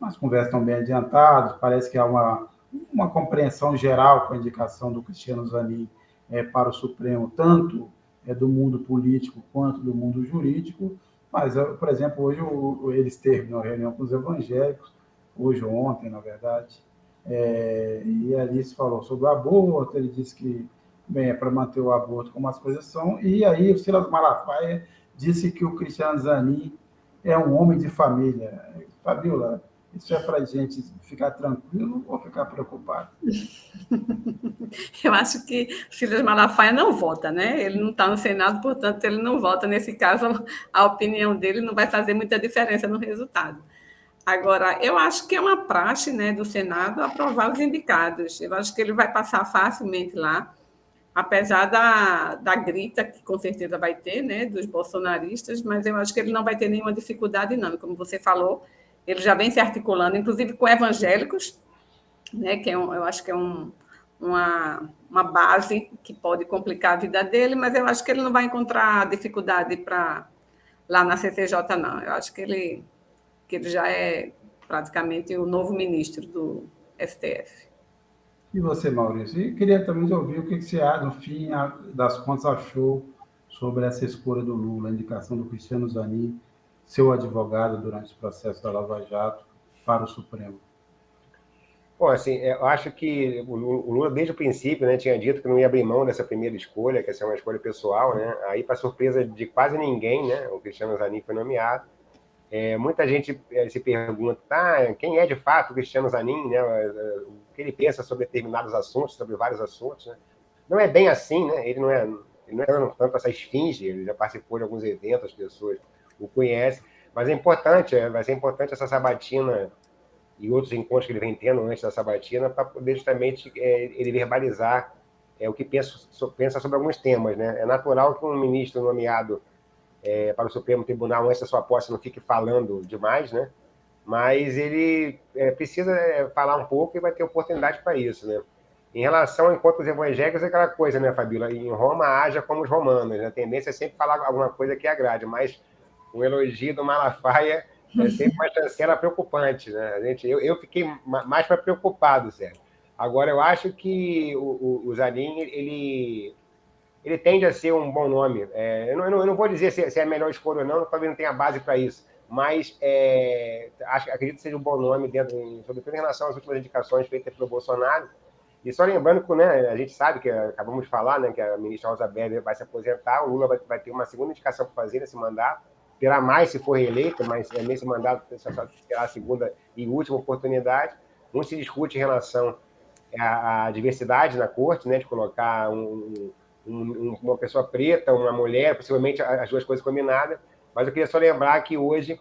As conversas estão bem adiantadas, parece que há uma compreensão geral com a indicação do Cristiano Zanin para o Supremo, tanto do mundo político quanto do mundo jurídico, mas, por exemplo, hoje eles terminam a reunião com os evangélicos, hoje ou ontem, na verdade, e ali se falou sobre o aborto, ele disse que é para manter o aborto como as coisas são, e aí o Silas Malafaia disse que o Cristiano Zanin é um homem de família. Fabiola, isso é para a gente ficar tranquilo ou ficar preocupado? Eu acho que Silas Malafaia não vota, né? Ele não está no Senado, portanto, ele não vota. Nesse caso, a opinião dele não vai fazer muita diferença no resultado. Agora, eu acho que é uma praxe, né, do Senado aprovar os indicados. Eu acho que ele vai passar facilmente lá, apesar da grita, que com certeza vai ter, né, dos bolsonaristas, mas eu acho que ele não vai ter nenhuma dificuldade, não. E como você falou, ele já vem se articulando, inclusive com evangélicos, né, que eu acho que é uma base que pode complicar a vida dele, mas eu acho que ele não vai encontrar dificuldade lá na CCJ, não. Eu acho que ele já é praticamente o novo ministro do STF. E você, Maurício? E queria também ouvir o que você, no fim das contas, achou sobre essa escolha do Lula, a indicação do Cristiano Zanin, seu advogado durante o processo da Lava Jato, para o Supremo. Bom, assim, eu acho que o Lula, desde o princípio, né, tinha dito que não ia abrir mão dessa primeira escolha, que essa é uma escolha pessoal, né? Aí, para surpresa de quase ninguém, né, o Cristiano Zanin foi nomeado. Muita gente se pergunta, quem é de fato o Cristiano Zanin, né? O que ele pensa sobre determinados assuntos, sobre vários assuntos, né? Não é bem assim, né? Ele não é tanto essa esfinge, ele já participou de alguns eventos, as pessoas o conhecem, mas vai ser importante essa sabatina e outros encontros que ele vem tendo antes da sabatina para poder justamente ele verbalizar o que pensa sobre alguns temas, né? É natural que um ministro nomeado para o Supremo Tribunal antes da sua posse não fique falando demais, né? Mas ele precisa falar um pouco e vai ter oportunidade para isso, né? Em relação a encontros evangélicos, é aquela coisa, né, Fabíola? Em Roma, haja como os romanos. Né? A tendência é sempre falar alguma coisa que agrade, mas o elogio do Malafaia é sempre uma chancela preocupante. Né? Eu fiquei mais para preocupado, Sérgio. Agora, eu acho que o Zanin, ele tende a ser um bom nome. Eu não vou dizer se é a melhor escolha ou não, talvez não tenha base para isso, mas acredito que seja um bom nome, sobretudo em relação às últimas indicações feitas pelo Bolsonaro. E só lembrando que, né, a gente sabe que acabamos de falar, né, que a ministra Rosa Weber vai se aposentar, o Lula vai ter uma segunda indicação para fazer nesse mandato, terá mais se for reeleito, mas nesse mandato será a segunda e última oportunidade. Muito se discute em relação à diversidade na corte, né, de colocar uma pessoa preta, uma mulher, possivelmente as duas coisas combinadas, mas eu queria só lembrar que hoje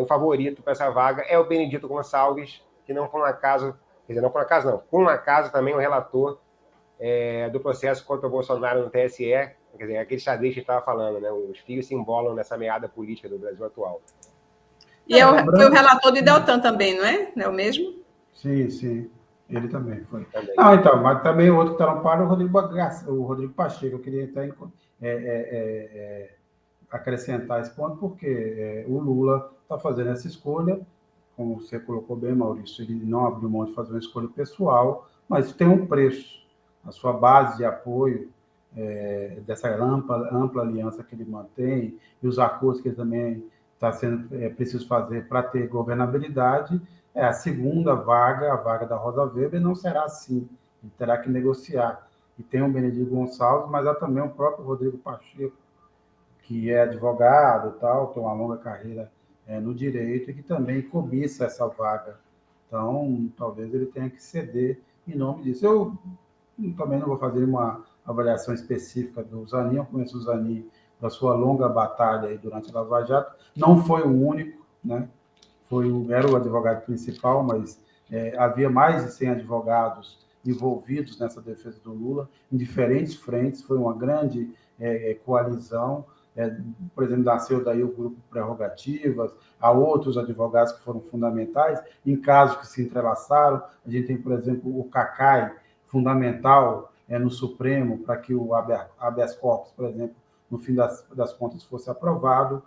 o favorito para essa vaga é o Benedito Gonçalves, que não por um acaso, quer dizer, não por acaso não, por um acaso também o relator do processo contra o Bolsonaro no TSE, quer dizer, aquele xadrez que a gente estava falando, né? Os fios se embolam nessa meada política do Brasil atual. E foi o relator de Deltan também, não é? Não é o mesmo? Sim, sim. Ele também foi. Também. Não, então, mas também o outro que está no par é o Rodrigo Pacheco. Eu queria até acrescentar esse ponto, porque o Lula está fazendo essa escolha, como você colocou bem, Maurício, ele não abriu mão de fazer uma escolha pessoal, mas tem um preço. A sua base de apoio, dessa ampla aliança que ele mantém, e os acordos que ele também está sendo preciso fazer para ter governabilidade, a segunda vaga, a vaga da Rosa Weber, não será assim. Ele terá que negociar. E tem o Benedito Gonçalves, mas há também o próprio Rodrigo Pacheco, que é advogado, tal, tem uma longa carreira no direito e que também cobiça essa vaga. Então, talvez ele tenha que ceder em nome disso. Eu também não vou fazer uma avaliação específica do Zanin, eu conheço o Zanin da sua longa batalha aí durante a Lava Jato, não foi o único, né? Era o advogado principal, mas havia mais de 100 advogados envolvidos nessa defesa do Lula, em diferentes frentes, foi uma grande coalizão. Por exemplo, nasceu daí o grupo Prerrogativas, há outros advogados que foram fundamentais, em casos que se entrelaçaram. A gente tem, por exemplo, o Cacai, fundamental no Supremo, para que o habeas corpus, por exemplo, no fim das contas, fosse aprovado.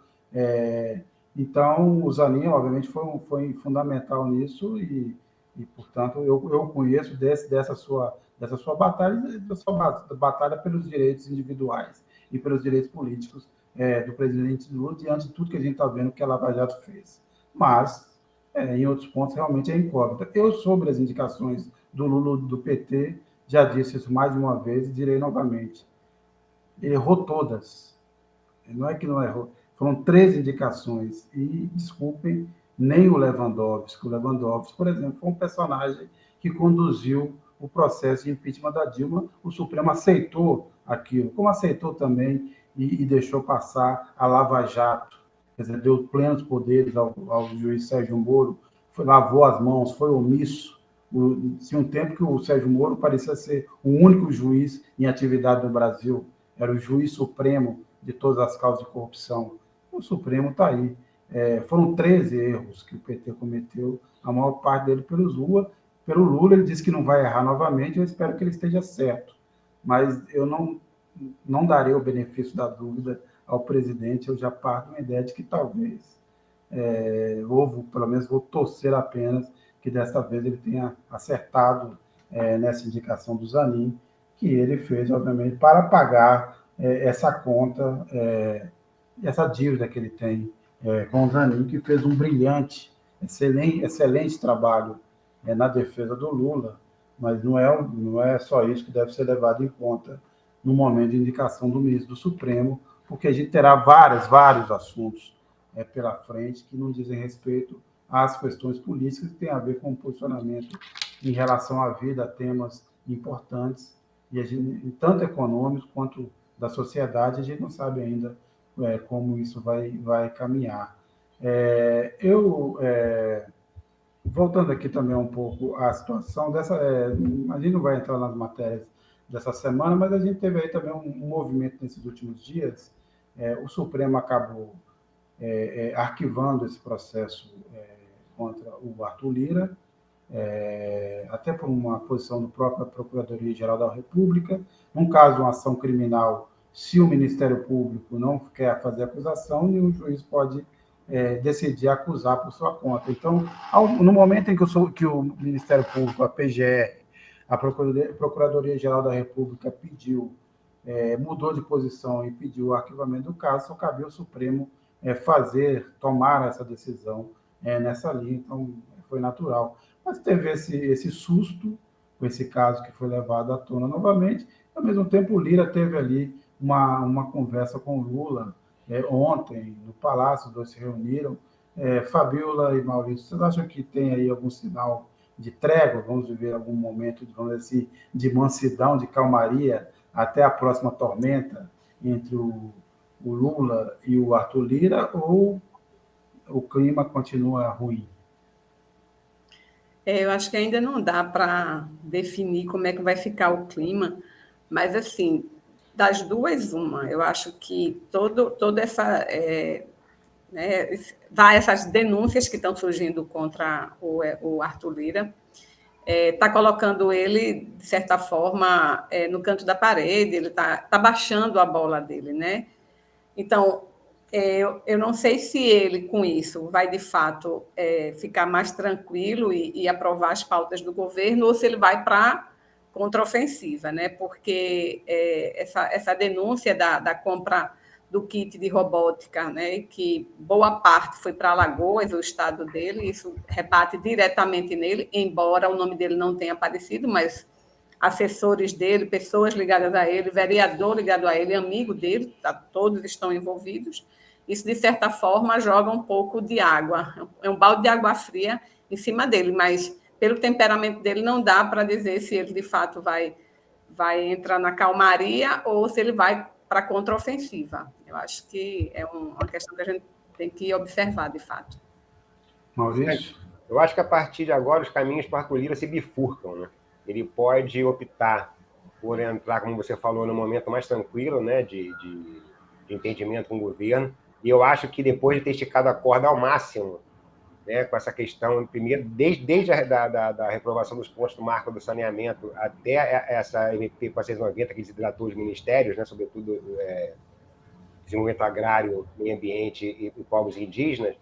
Então, o Zanin, obviamente, foi fundamental nisso portanto, eu conheço dessa sua batalha, batalha pelos direitos individuais e pelos direitos políticos do presidente Lula, diante de tudo que a gente está vendo que a Lava Jato fez. Mas, em outros pontos, realmente é incógnita. Eu, sobre as indicações do Lula do PT, já disse isso mais de uma vez e direi novamente. Ele errou todas. Não é que não errou. Foram 13 indicações. E, desculpem, nem o Lewandowski. O Lewandowski, por exemplo, foi um personagem que conduziu o processo de impeachment da Dilma. O Supremo aceitou aquilo, como aceitou também e deixou passar a Lava Jato. Quer dizer, deu plenos poderes ao juiz Sérgio Moro, lavou as mãos, foi omisso. Tinha um tempo que o Sérgio Moro parecia ser o único juiz em atividade no Brasil. Era o juiz supremo de todas as causas de corrupção. O Supremo está aí. Foram 13 erros que o PT cometeu, a maior parte dele pelo Lula. Ele disse que não vai errar novamente, eu espero que ele esteja certo. Mas eu não darei o benefício da dúvida ao presidente, eu já parto uma ideia de que talvez, pelo menos vou torcer apenas que desta vez ele tenha acertado nessa indicação do Zanin, que ele fez, obviamente, para pagar essa conta, essa dívida que ele tem com o Zanin, que fez um brilhante, excelente trabalho na defesa do Lula, mas não é só isso que deve ser levado em conta no momento de indicação do ministro do Supremo, porque a gente terá vários assuntos pela frente que não dizem respeito às questões políticas que têm a ver com o posicionamento em relação à vida, a temas importantes, e a gente, tanto econômicos quanto da sociedade, a gente não sabe ainda como isso vai caminhar. Voltando aqui também um pouco à situação a gente não vai entrar nas matérias dessa semana, mas a gente teve aí também um movimento nesses últimos dias. O Supremo acabou arquivando esse processo contra o Arthur Lira, até por uma posição do próprio Procuradoria-Geral da República. Num caso de uma ação criminal, se o Ministério Público não quer fazer acusação, nenhum juiz pode decidir acusar por sua conta. Então, no momento em que o Ministério Público, a PGR, a Procuradoria-Geral da República mudou de posição e pediu o arquivamento do caso, só cabia ao Supremo tomar essa decisão nessa linha, então foi natural. Mas teve esse susto com esse caso que foi levado à tona novamente. Ao mesmo tempo, o Lira teve ali uma conversa com o Lula ontem, no Palácio, os dois se reuniram. Fabiola e Maurício, vocês acham que tem aí algum sinal de trégua? Vamos viver algum momento, vamos dizer assim, de mansidão, de calmaria, até a próxima tormenta entre o Lula e o Arthur Lira, ou o clima continua ruim? Eu acho que ainda não dá para definir como é que vai ficar o clima, mas, assim, das duas, uma. Eu acho que toda essa... né, essas denúncias que estão surgindo contra o Arthur Lira está colocando ele, de certa forma, no canto da parede, ele está baixando a bola dele, né? Então, eu não sei se ele, com isso, vai, de fato, ficar mais tranquilo e aprovar as pautas do governo, ou se ele vai para a contraofensiva, né? Porque essa denúncia da compra do kit de robótica, né, que boa parte foi para Alagoas, o estado dele, isso rebate diretamente nele, embora o nome dele não tenha aparecido, mas assessores dele, pessoas ligadas a ele, vereador ligado a ele, amigo dele, todos estão envolvidos. Isso, de certa forma, joga um pouco de água, é um balde de água fria em cima dele, mas pelo temperamento dele não dá para dizer se ele, de fato, vai entrar na calmaria ou se ele vai para a contraofensiva. Eu acho que é uma questão que a gente tem que observar, de fato. Maurício? Eu acho que a partir de agora os caminhos para Arthur Lira se bifurcam, né? Ele pode optar por entrar, como você falou, no momento mais tranquilo, né, de entendimento com o governo, e eu acho que depois de ter esticado a corda ao máximo, né, com essa questão, primeiro, desde a reprovação dos pontos do marco do saneamento até essa MP 490, que desidratou os ministérios, né, sobretudo desenvolvimento agrário, meio ambiente e povos indígenas,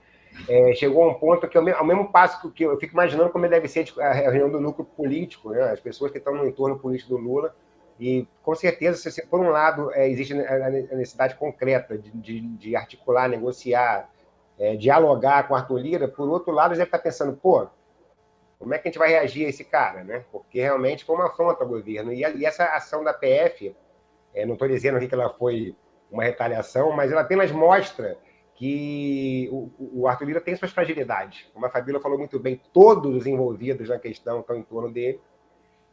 chegou a um ponto que, ao mesmo passo que eu fico imaginando como deve ser a reunião do núcleo político, né, as pessoas que estão no entorno político do Lula, e, com certeza, se por um lado existe a necessidade concreta de articular, negociar, dialogar com Arthur Lira, por outro lado, ele deve estar pensando, como é que a gente vai reagir a esse cara, né? Porque realmente foi uma afronta ao governo. E essa ação da PF, não estou dizendo aqui que ela foi uma retaliação, mas ela apenas mostra que o Arthur Lira tem suas fragilidades. Como a Fabíola falou muito bem, todos os envolvidos na questão estão em torno dele.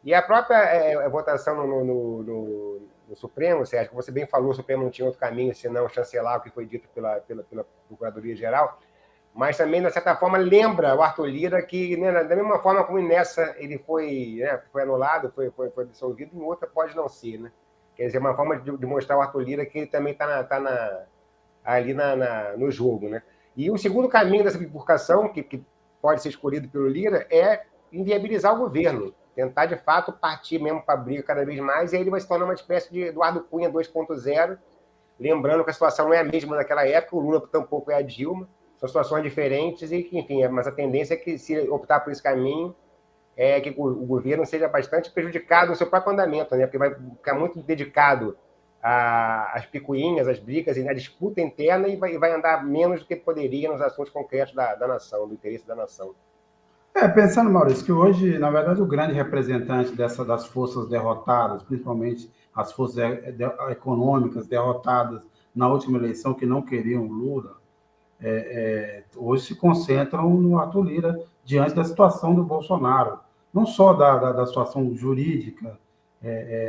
E a própria votação no Supremo, Sérgio, como você bem falou, o Supremo não tinha outro caminho senão chancelar o que foi dito pela Procuradoria-Geral, mas também, de certa forma, lembra o Arthur Lira que, né, da mesma forma como nessa ele foi anulado, foi absolvido, em outra pode não ser, né? Quer dizer, uma forma de mostrar ao Arthur Lira que ele também está ali no jogo, né? E o segundo caminho dessa bifurcação, que pode ser escolhido pelo Lira, é inviabilizar o governo, tentar, de fato, partir mesmo para a briga cada vez mais, e aí ele vai se tornar uma espécie de Eduardo Cunha 2.0, lembrando que a situação não é a mesma naquela época, o Lula tampouco é a Dilma, são situações diferentes, e que, enfim, mas a tendência é que, se optar por esse caminho, que o governo seja bastante prejudicado no seu próprio andamento, né? Porque vai ficar muito dedicado às picuinhas, às brigas e na disputa interna, e vai andar menos do que poderia nos assuntos concretos da nação, do interesse da nação. Pensando, Maurício, que hoje, na verdade, o grande representante das forças derrotadas, principalmente as forças econômicas derrotadas na última eleição, que não queriam Lula, hoje se concentram no Arthur Lira diante da situação do Bolsonaro. Não só da situação jurídica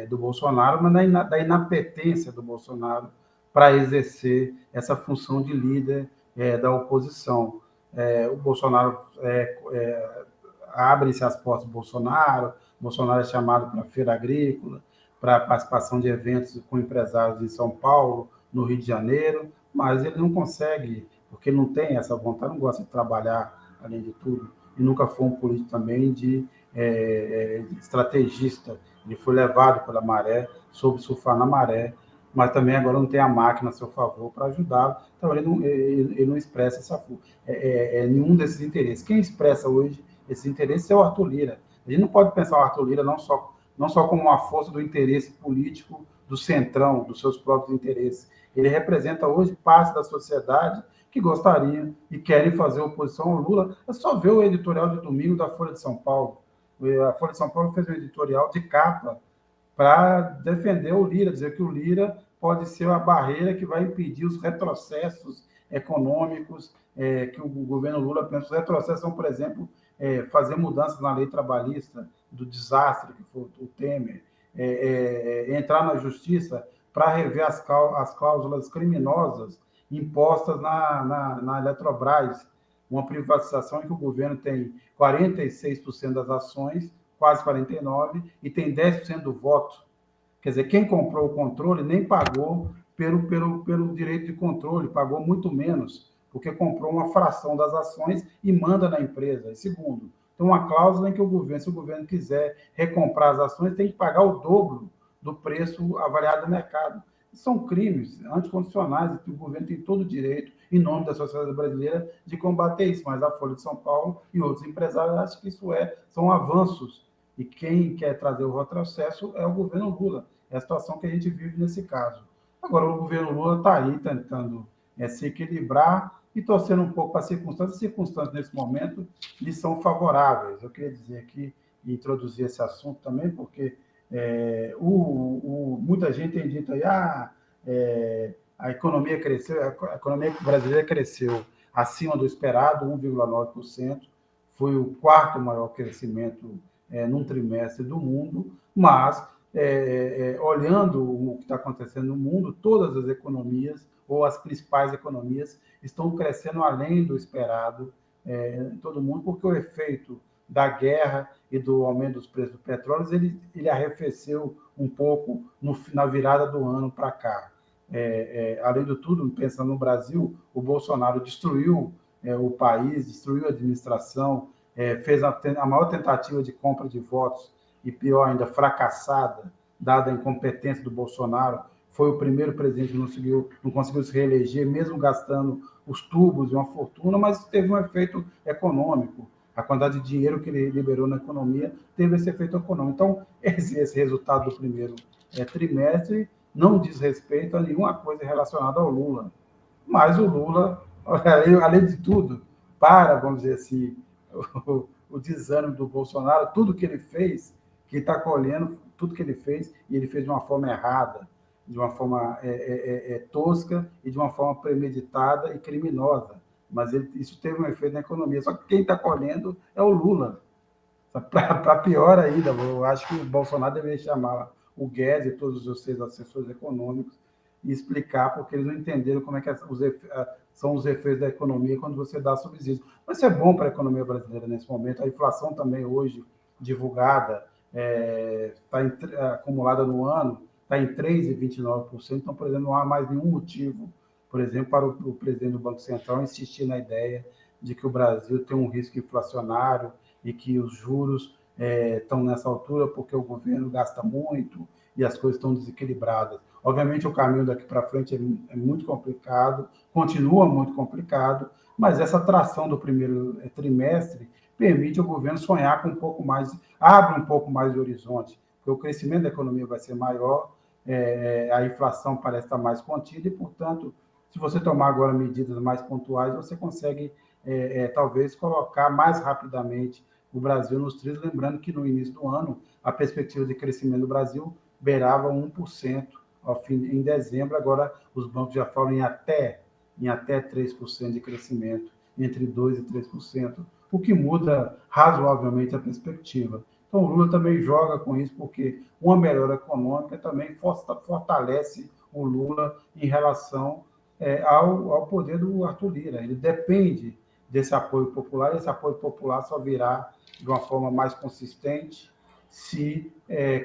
do Bolsonaro, mas da inapetência do Bolsonaro para exercer essa função de líder da oposição. O Bolsonaro abre-se as portas do Bolsonaro é chamado para a feira agrícola, para participação de eventos com empresários em São Paulo, no Rio de Janeiro, mas ele não consegue, porque não tem essa vontade, não gosta de trabalhar, além de tudo, e nunca foi um político também de estrategista. Ele foi levado pela maré, soube surfar na maré, mas também agora não tem a máquina a seu favor para ajudá-lo, então ele não expressa nenhum desses interesses. Quem expressa hoje esses interesses é o Arthur Lira. A gente não pode pensar o Arthur Lira não só como uma força do interesse político do centrão, dos seus próprios interesses. Ele representa hoje parte da sociedade que gostariam e querem fazer oposição ao Lula. É só ver o editorial de domingo da Folha de São Paulo. A Folha de São Paulo fez um editorial de capa para defender o Lira, dizer que o Lira pode ser a barreira que vai impedir os retrocessos econômicos que o governo Lula pensa. Os retrocessos são, por exemplo, fazer mudanças na lei trabalhista, do desastre que foi o Temer, entrar na justiça para rever as cláusulas criminosas impostas na Eletrobras, uma privatização em que o governo tem 46% das ações, quase 49%, e tem 10% do voto. Quer dizer, quem comprou o controle nem pagou pelo direito de controle, pagou muito menos, porque comprou uma fração das ações e manda na empresa. E segundo, tem uma cláusula em que se o governo quiser recomprar as ações, tem que pagar o dobro do preço avaliado no mercado. São crimes anticonstitucionais que o governo tem todo o direito, em nome da sociedade brasileira, de combater isso. Mas a Folha de São Paulo e outros empresários acham que isso são avanços. E quem quer trazer o retrocesso é o governo Lula. É a situação que a gente vive nesse caso. Agora, o governo Lula está aí tentando se equilibrar e torcendo um pouco para as circunstâncias. As circunstâncias, nesse momento, lhe são favoráveis. Eu queria dizer aqui e introduzir esse assunto também, porque muita gente tem dito aí, a economia cresceu, a economia brasileira cresceu acima do esperado, 1,9%, foi o quarto maior crescimento num trimestre do mundo, mas, olhando o que está acontecendo no mundo, todas as economias, ou as principais economias, estão crescendo além do esperado em todo o mundo, porque o efeito da guerra e do aumento dos preços do petróleo, ele arrefeceu um pouco na virada do ano para cá. Além de tudo, pensando no Brasil, o Bolsonaro destruiu o país, destruiu a administração, fez a maior tentativa de compra de votos, e pior ainda, fracassada, dada a incompetência do Bolsonaro. Foi o primeiro presidente que não conseguiu se reeleger, mesmo gastando os tubos e uma fortuna, mas teve um efeito econômico. A quantidade de dinheiro que ele liberou na economia teve esse efeito econômico. Então, esse resultado do primeiro trimestre não diz respeito a nenhuma coisa relacionada ao Lula. Mas o Lula, além de tudo, vamos dizer assim, o desânimo do Bolsonaro, tudo que ele fez, que está colhendo, tudo que ele fez, e ele fez de uma forma errada, de uma forma tosca e de uma forma premeditada e criminosa. Mas isso teve um efeito na economia. Só que quem está colhendo é o Lula. Para pior ainda, eu acho que o Bolsonaro deveria chamar o Guedes e todos os seus assessores econômicos e explicar, porque eles não entenderam como é que são os efeitos da economia quando você dá subsídio. Mas isso é bom para a economia brasileira nesse momento. A inflação também hoje divulgada está acumulada no ano, está em 3,29%. Então, por exemplo, não há mais nenhum motivo, por exemplo, para o presidente do Banco Central insistir na ideia de que o Brasil tem um risco inflacionário e que os juros estão nessa altura porque o governo gasta muito e as coisas estão desequilibradas. Obviamente, o caminho daqui para frente é muito complicado, continua muito complicado, mas essa tração do primeiro trimestre permite ao governo sonhar com um pouco mais, abre um pouco mais de horizonte, porque o crescimento da economia vai ser maior, a inflação parece estar mais contida e, portanto, se você tomar agora medidas mais pontuais, você consegue, talvez, colocar mais rapidamente o Brasil nos trilhos, lembrando que no início do ano, a perspectiva de crescimento do Brasil beirava 1% em dezembro, agora os bancos já falam em até 3% de crescimento, entre 2% e 3%, o que muda razoavelmente a perspectiva. Então, o Lula também joga com isso, porque uma melhora econômica também fortalece o Lula em relação ao poder do Arthur Lira. Ele depende desse apoio popular, e esse apoio popular só virá de uma forma mais consistente se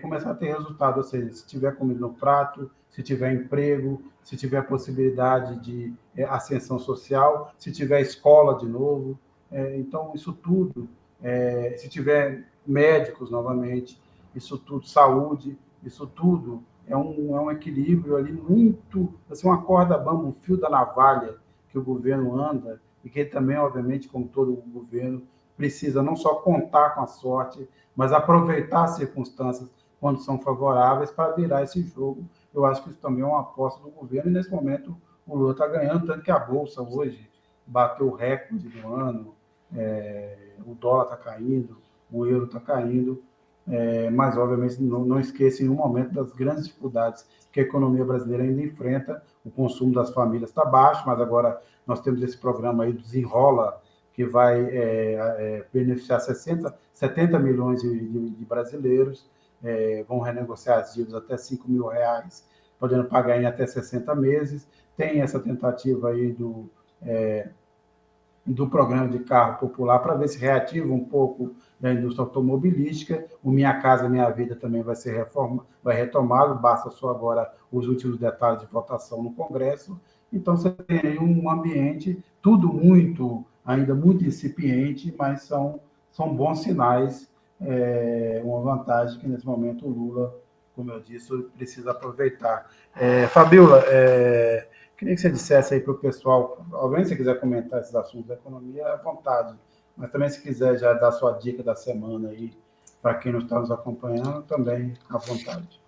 começar a ter resultado, ou seja, se tiver comida no prato, se tiver emprego, se tiver possibilidade de ascensão social, se tiver escola de novo, Então, isso tudo, se tiver médicos novamente, isso tudo, saúde, isso tudo é um equilíbrio ali muito, assim, uma corda bamba, um fio da navalha que o governo anda e que ele também, obviamente, como todo o governo, precisa não só contar com a sorte, mas aproveitar as circunstâncias quando são favoráveis para virar esse jogo. Eu acho que isso também é uma aposta do governo e, nesse momento, o Lula está ganhando, tanto que a Bolsa hoje bateu o recorde do ano, o dólar está caindo, o euro está caindo, mas, obviamente, não esqueça em nenhum momento das grandes dificuldades que a economia brasileira ainda enfrenta. O consumo das famílias está baixo, mas agora nós temos esse programa aí, Desenrola, que vai beneficiar 70 milhões de brasileiros, vão renegociar as dívidas até R$ 5.000, podendo pagar em até 60 meses. Tem essa tentativa aí do programa de carro popular para ver se reativa um pouco da indústria automobilística. O Minha Casa Minha Vida também vai ser vai retomado, basta só agora os últimos detalhes de votação no Congresso. Então, você tem aí um ambiente, tudo ainda muito incipiente, mas são bons sinais, uma vantagem que, nesse momento, o Lula, como eu disse, precisa aproveitar. Fabíola, queria que você dissesse aí para o pessoal, alguém se quiser comentar esses assuntos da economia, à vontade, mas também se quiser já dar sua dica da semana aí, para quem não está nos acompanhando, também à vontade.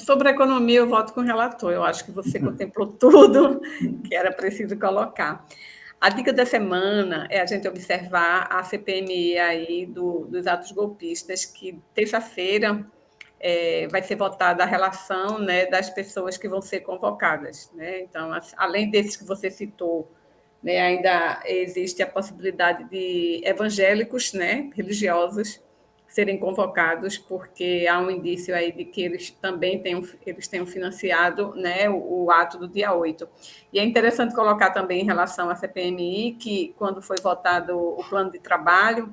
Sobre a economia, eu voto com o relator. Eu acho que você contemplou tudo que era preciso colocar. A dica da semana é a gente observar a CPMI aí dos atos golpistas, que terça-feira vai ser votada a relação, né, das pessoas que vão ser convocadas, né? Então, além desses que você citou, né, ainda existe a possibilidade de evangélicos, né, religiosos, serem convocados, porque há um indício aí de que eles também tenham financiado, né, o ato do dia 8. E é interessante colocar também em relação à CPMI que, quando foi votado o plano de trabalho,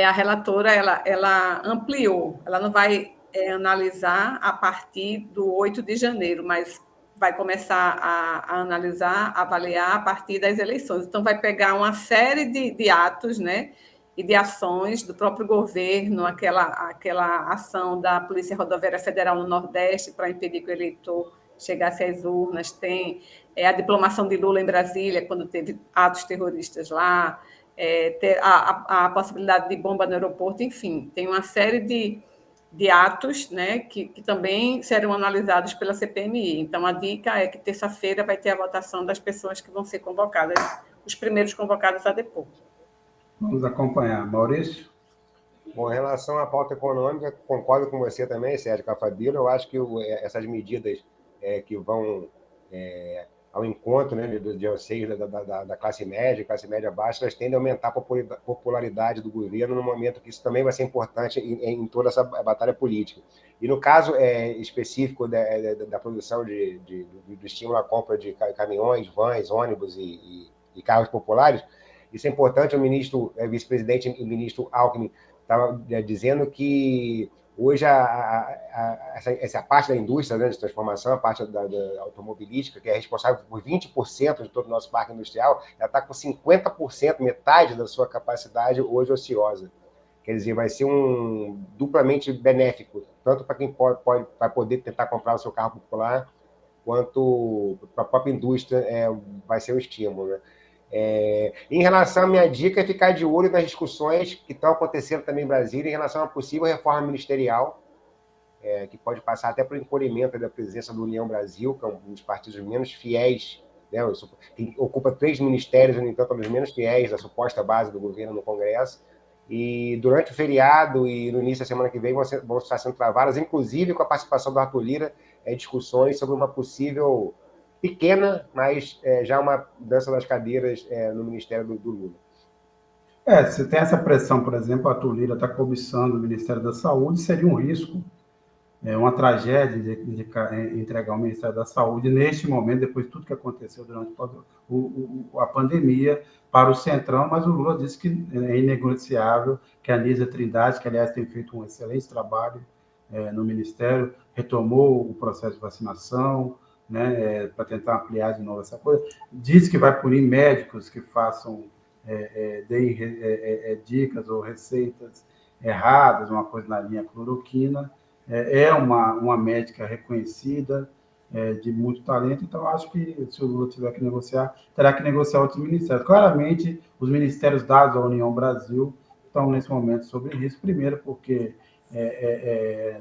a relatora ela ampliou, ela não vai analisar a partir do 8 de janeiro, mas vai começar a analisar, avaliar a partir das eleições. Então, vai pegar uma série de atos, né, e de ações do próprio governo, aquela ação da Polícia Rodoviária Federal no Nordeste para impedir que o eleitor chegasse às urnas, tem a diplomação de Lula em Brasília, quando teve atos terroristas lá, ter a possibilidade de bomba no aeroporto, enfim, tem uma série de atos, né, que também serão analisados pela CPMI. Então, a dica é que terça-feira vai ter a votação das pessoas que vão ser convocadas, os primeiros convocados a depor. Vamos acompanhar. Maurício? Bom, em relação à pauta econômica, concordo com você também, Sérgio, com a Fabíola. Eu acho que essas medidas que vão ao encontro, né, de anseios da classe média baixa, elas tendem a aumentar a popularidade do governo no momento que isso também vai ser importante em toda essa batalha política. E no caso específico da produção do estímulo à compra de caminhões, vans, ônibus e carros populares, isso é importante. O vice-presidente e ministro Alckmin estava dizendo que hoje essa parte da indústria, né, de transformação, a parte da automobilística, que é responsável por 20% de todo o nosso parque industrial, ela está com 50%, metade da sua capacidade hoje ociosa. Quer dizer, vai ser duplamente benéfico, tanto para quem vai poder tentar comprar o seu carro popular, quanto para a própria indústria vai ser um estímulo, né? Em relação à minha dica, é ficar de olho nas discussões que estão acontecendo também em Brasília em relação a uma possível reforma ministerial, que pode passar até por encolhimento da presença do União Brasil, que é um dos partidos menos fiéis, né, que ocupa 3 ministérios, no entanto, dos menos fiéis da suposta base do governo no Congresso. E durante o feriado e no início da semana que vem vão estar sendo travadas, inclusive com a participação do Arthur Lira, discussões sobre uma possível pequena, mas já uma dança das cadeiras no Ministério do Lula. Se tem essa pressão, por exemplo, a Arthur Lira está cobiçando o Ministério da Saúde, seria um risco, uma tragédia de entregar o Ministério da Saúde neste momento, depois de tudo que aconteceu durante a pandemia, para o Centrão, mas o Lula disse que é inegociável, que a Anísia Trindade, que aliás tem feito um excelente trabalho no Ministério, retomou o processo de vacinação, né, para tentar ampliar de novo essa coisa, diz que vai punir médicos que façam deem dicas ou receitas erradas, uma coisa na linha cloroquina. É uma médica reconhecida, de muito talento, então acho que se o Lula tiver que negociar, terá que negociar outros ministérios. Claramente, os ministérios dados à União Brasil estão, nesse momento, sob risco, primeiro porque,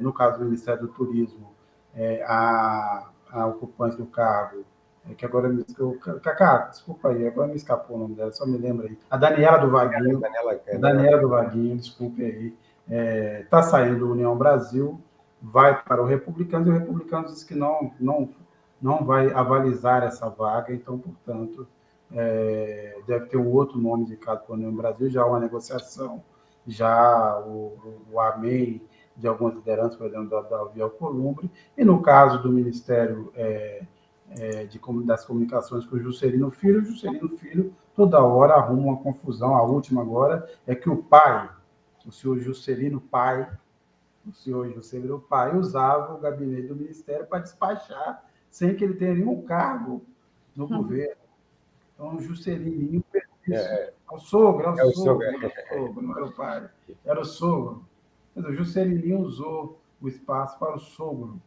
no caso do Ministério do Turismo, a ocupante do cargo, que agora me escapou, Cacá, desculpa aí, agora me escapou o nome dela, só me lembra aí, a Daniela do Vaguinho, Daniela do Vaguinho, desculpe aí, está saindo da União Brasil, vai para o Republicanos, e o Republicanos diz que não vai avalizar essa vaga, então, portanto, deve ter um outro nome indicado para a União Brasil, já há uma negociação, já o AMEI de algumas lideranças, por exemplo, da Davi Alcolumbre, e no caso do Ministério das Comunicações com o Juscelino Filho, toda hora arruma uma confusão. A última agora é que o pai, o senhor Juscelino Pai, usava o gabinete do Ministério para despachar, sem que ele tenha nenhum cargo no governo. Então, o Juscelino o sogro, não era o pai, era o sogro. Mas o Juscelino usou o espaço para o sogro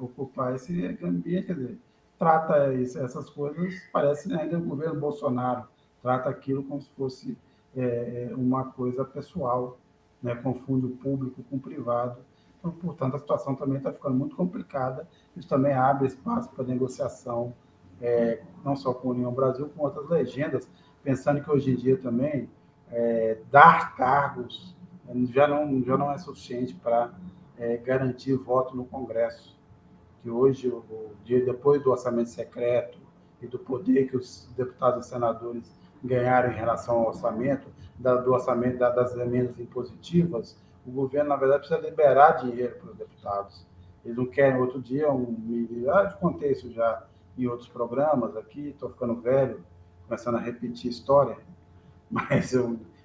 ocupar esse ambiente, quer dizer, trata essas coisas, parece ainda o governo Bolsonaro, trata aquilo como se fosse uma coisa pessoal, né? Confunde o público com o privado. Então, portanto, a situação também está ficando muito complicada. Isso também abre espaço para negociação, não só com a União Brasil, com outras legendas, pensando que hoje em dia também dar cargos já não é suficiente para garantir voto no Congresso. Que hoje, depois do orçamento secreto e do poder que os deputados e senadores ganharam em relação ao orçamento, do orçamento das emendas impositivas, o governo, na verdade, precisa liberar dinheiro para os deputados. Eles não querem, outro dia, eu contei isso já em outros programas aqui, estou ficando velho, começando a repetir história, mas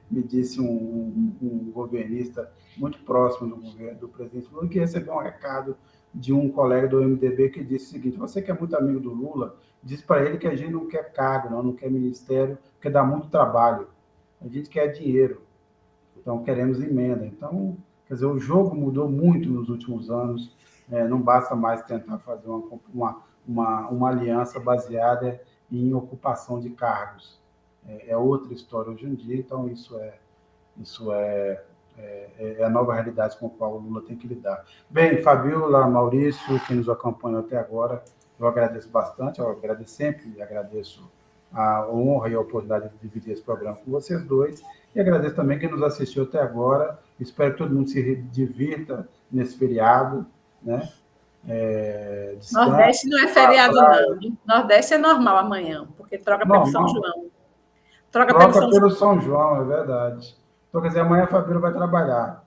me disse um governista muito próximo do governo do presidente Lula que recebeu um recado de um colega do MDB que disse o seguinte: você que é muito amigo do Lula, diz para ele que a gente não quer cargo, não quer ministério, porque dá muito trabalho. A gente quer dinheiro, então queremos emenda. Então, quer dizer, o jogo mudou muito nos últimos anos, não basta mais tentar fazer uma aliança baseada em ocupação de cargos. É outra história hoje em dia, então isso é a nova realidade com a qual o Lula tem que lidar. Bem, Fabiola, Maurício, que nos acompanham até agora, eu agradeço bastante, eu agradeço a honra e a oportunidade de dividir esse programa com vocês dois, e agradeço também quem nos assistiu até agora, espero que todo mundo se divirta nesse feriado, né? Nordeste não é feriado, não. Nordeste é normal amanhã, porque troca pelo São João. Troca pelo São João, é verdade. Então, quer dizer, amanhã a Fabiola vai trabalhar.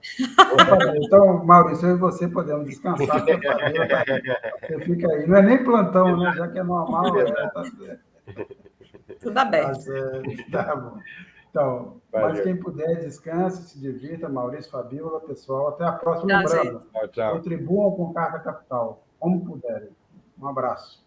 Então, Maurício, eu e você podemos descansar, porque a Fabiola você fica aí. Não é nem plantão, né? Já que é normal, tá certo. Tudo aberto. Tá bom. Então, mas quem puder, descanse, se divirta. Maurício, Fabiola, pessoal. Até a próxima. Lembrando, contribuam com Carta Capital, como puderem. Um abraço.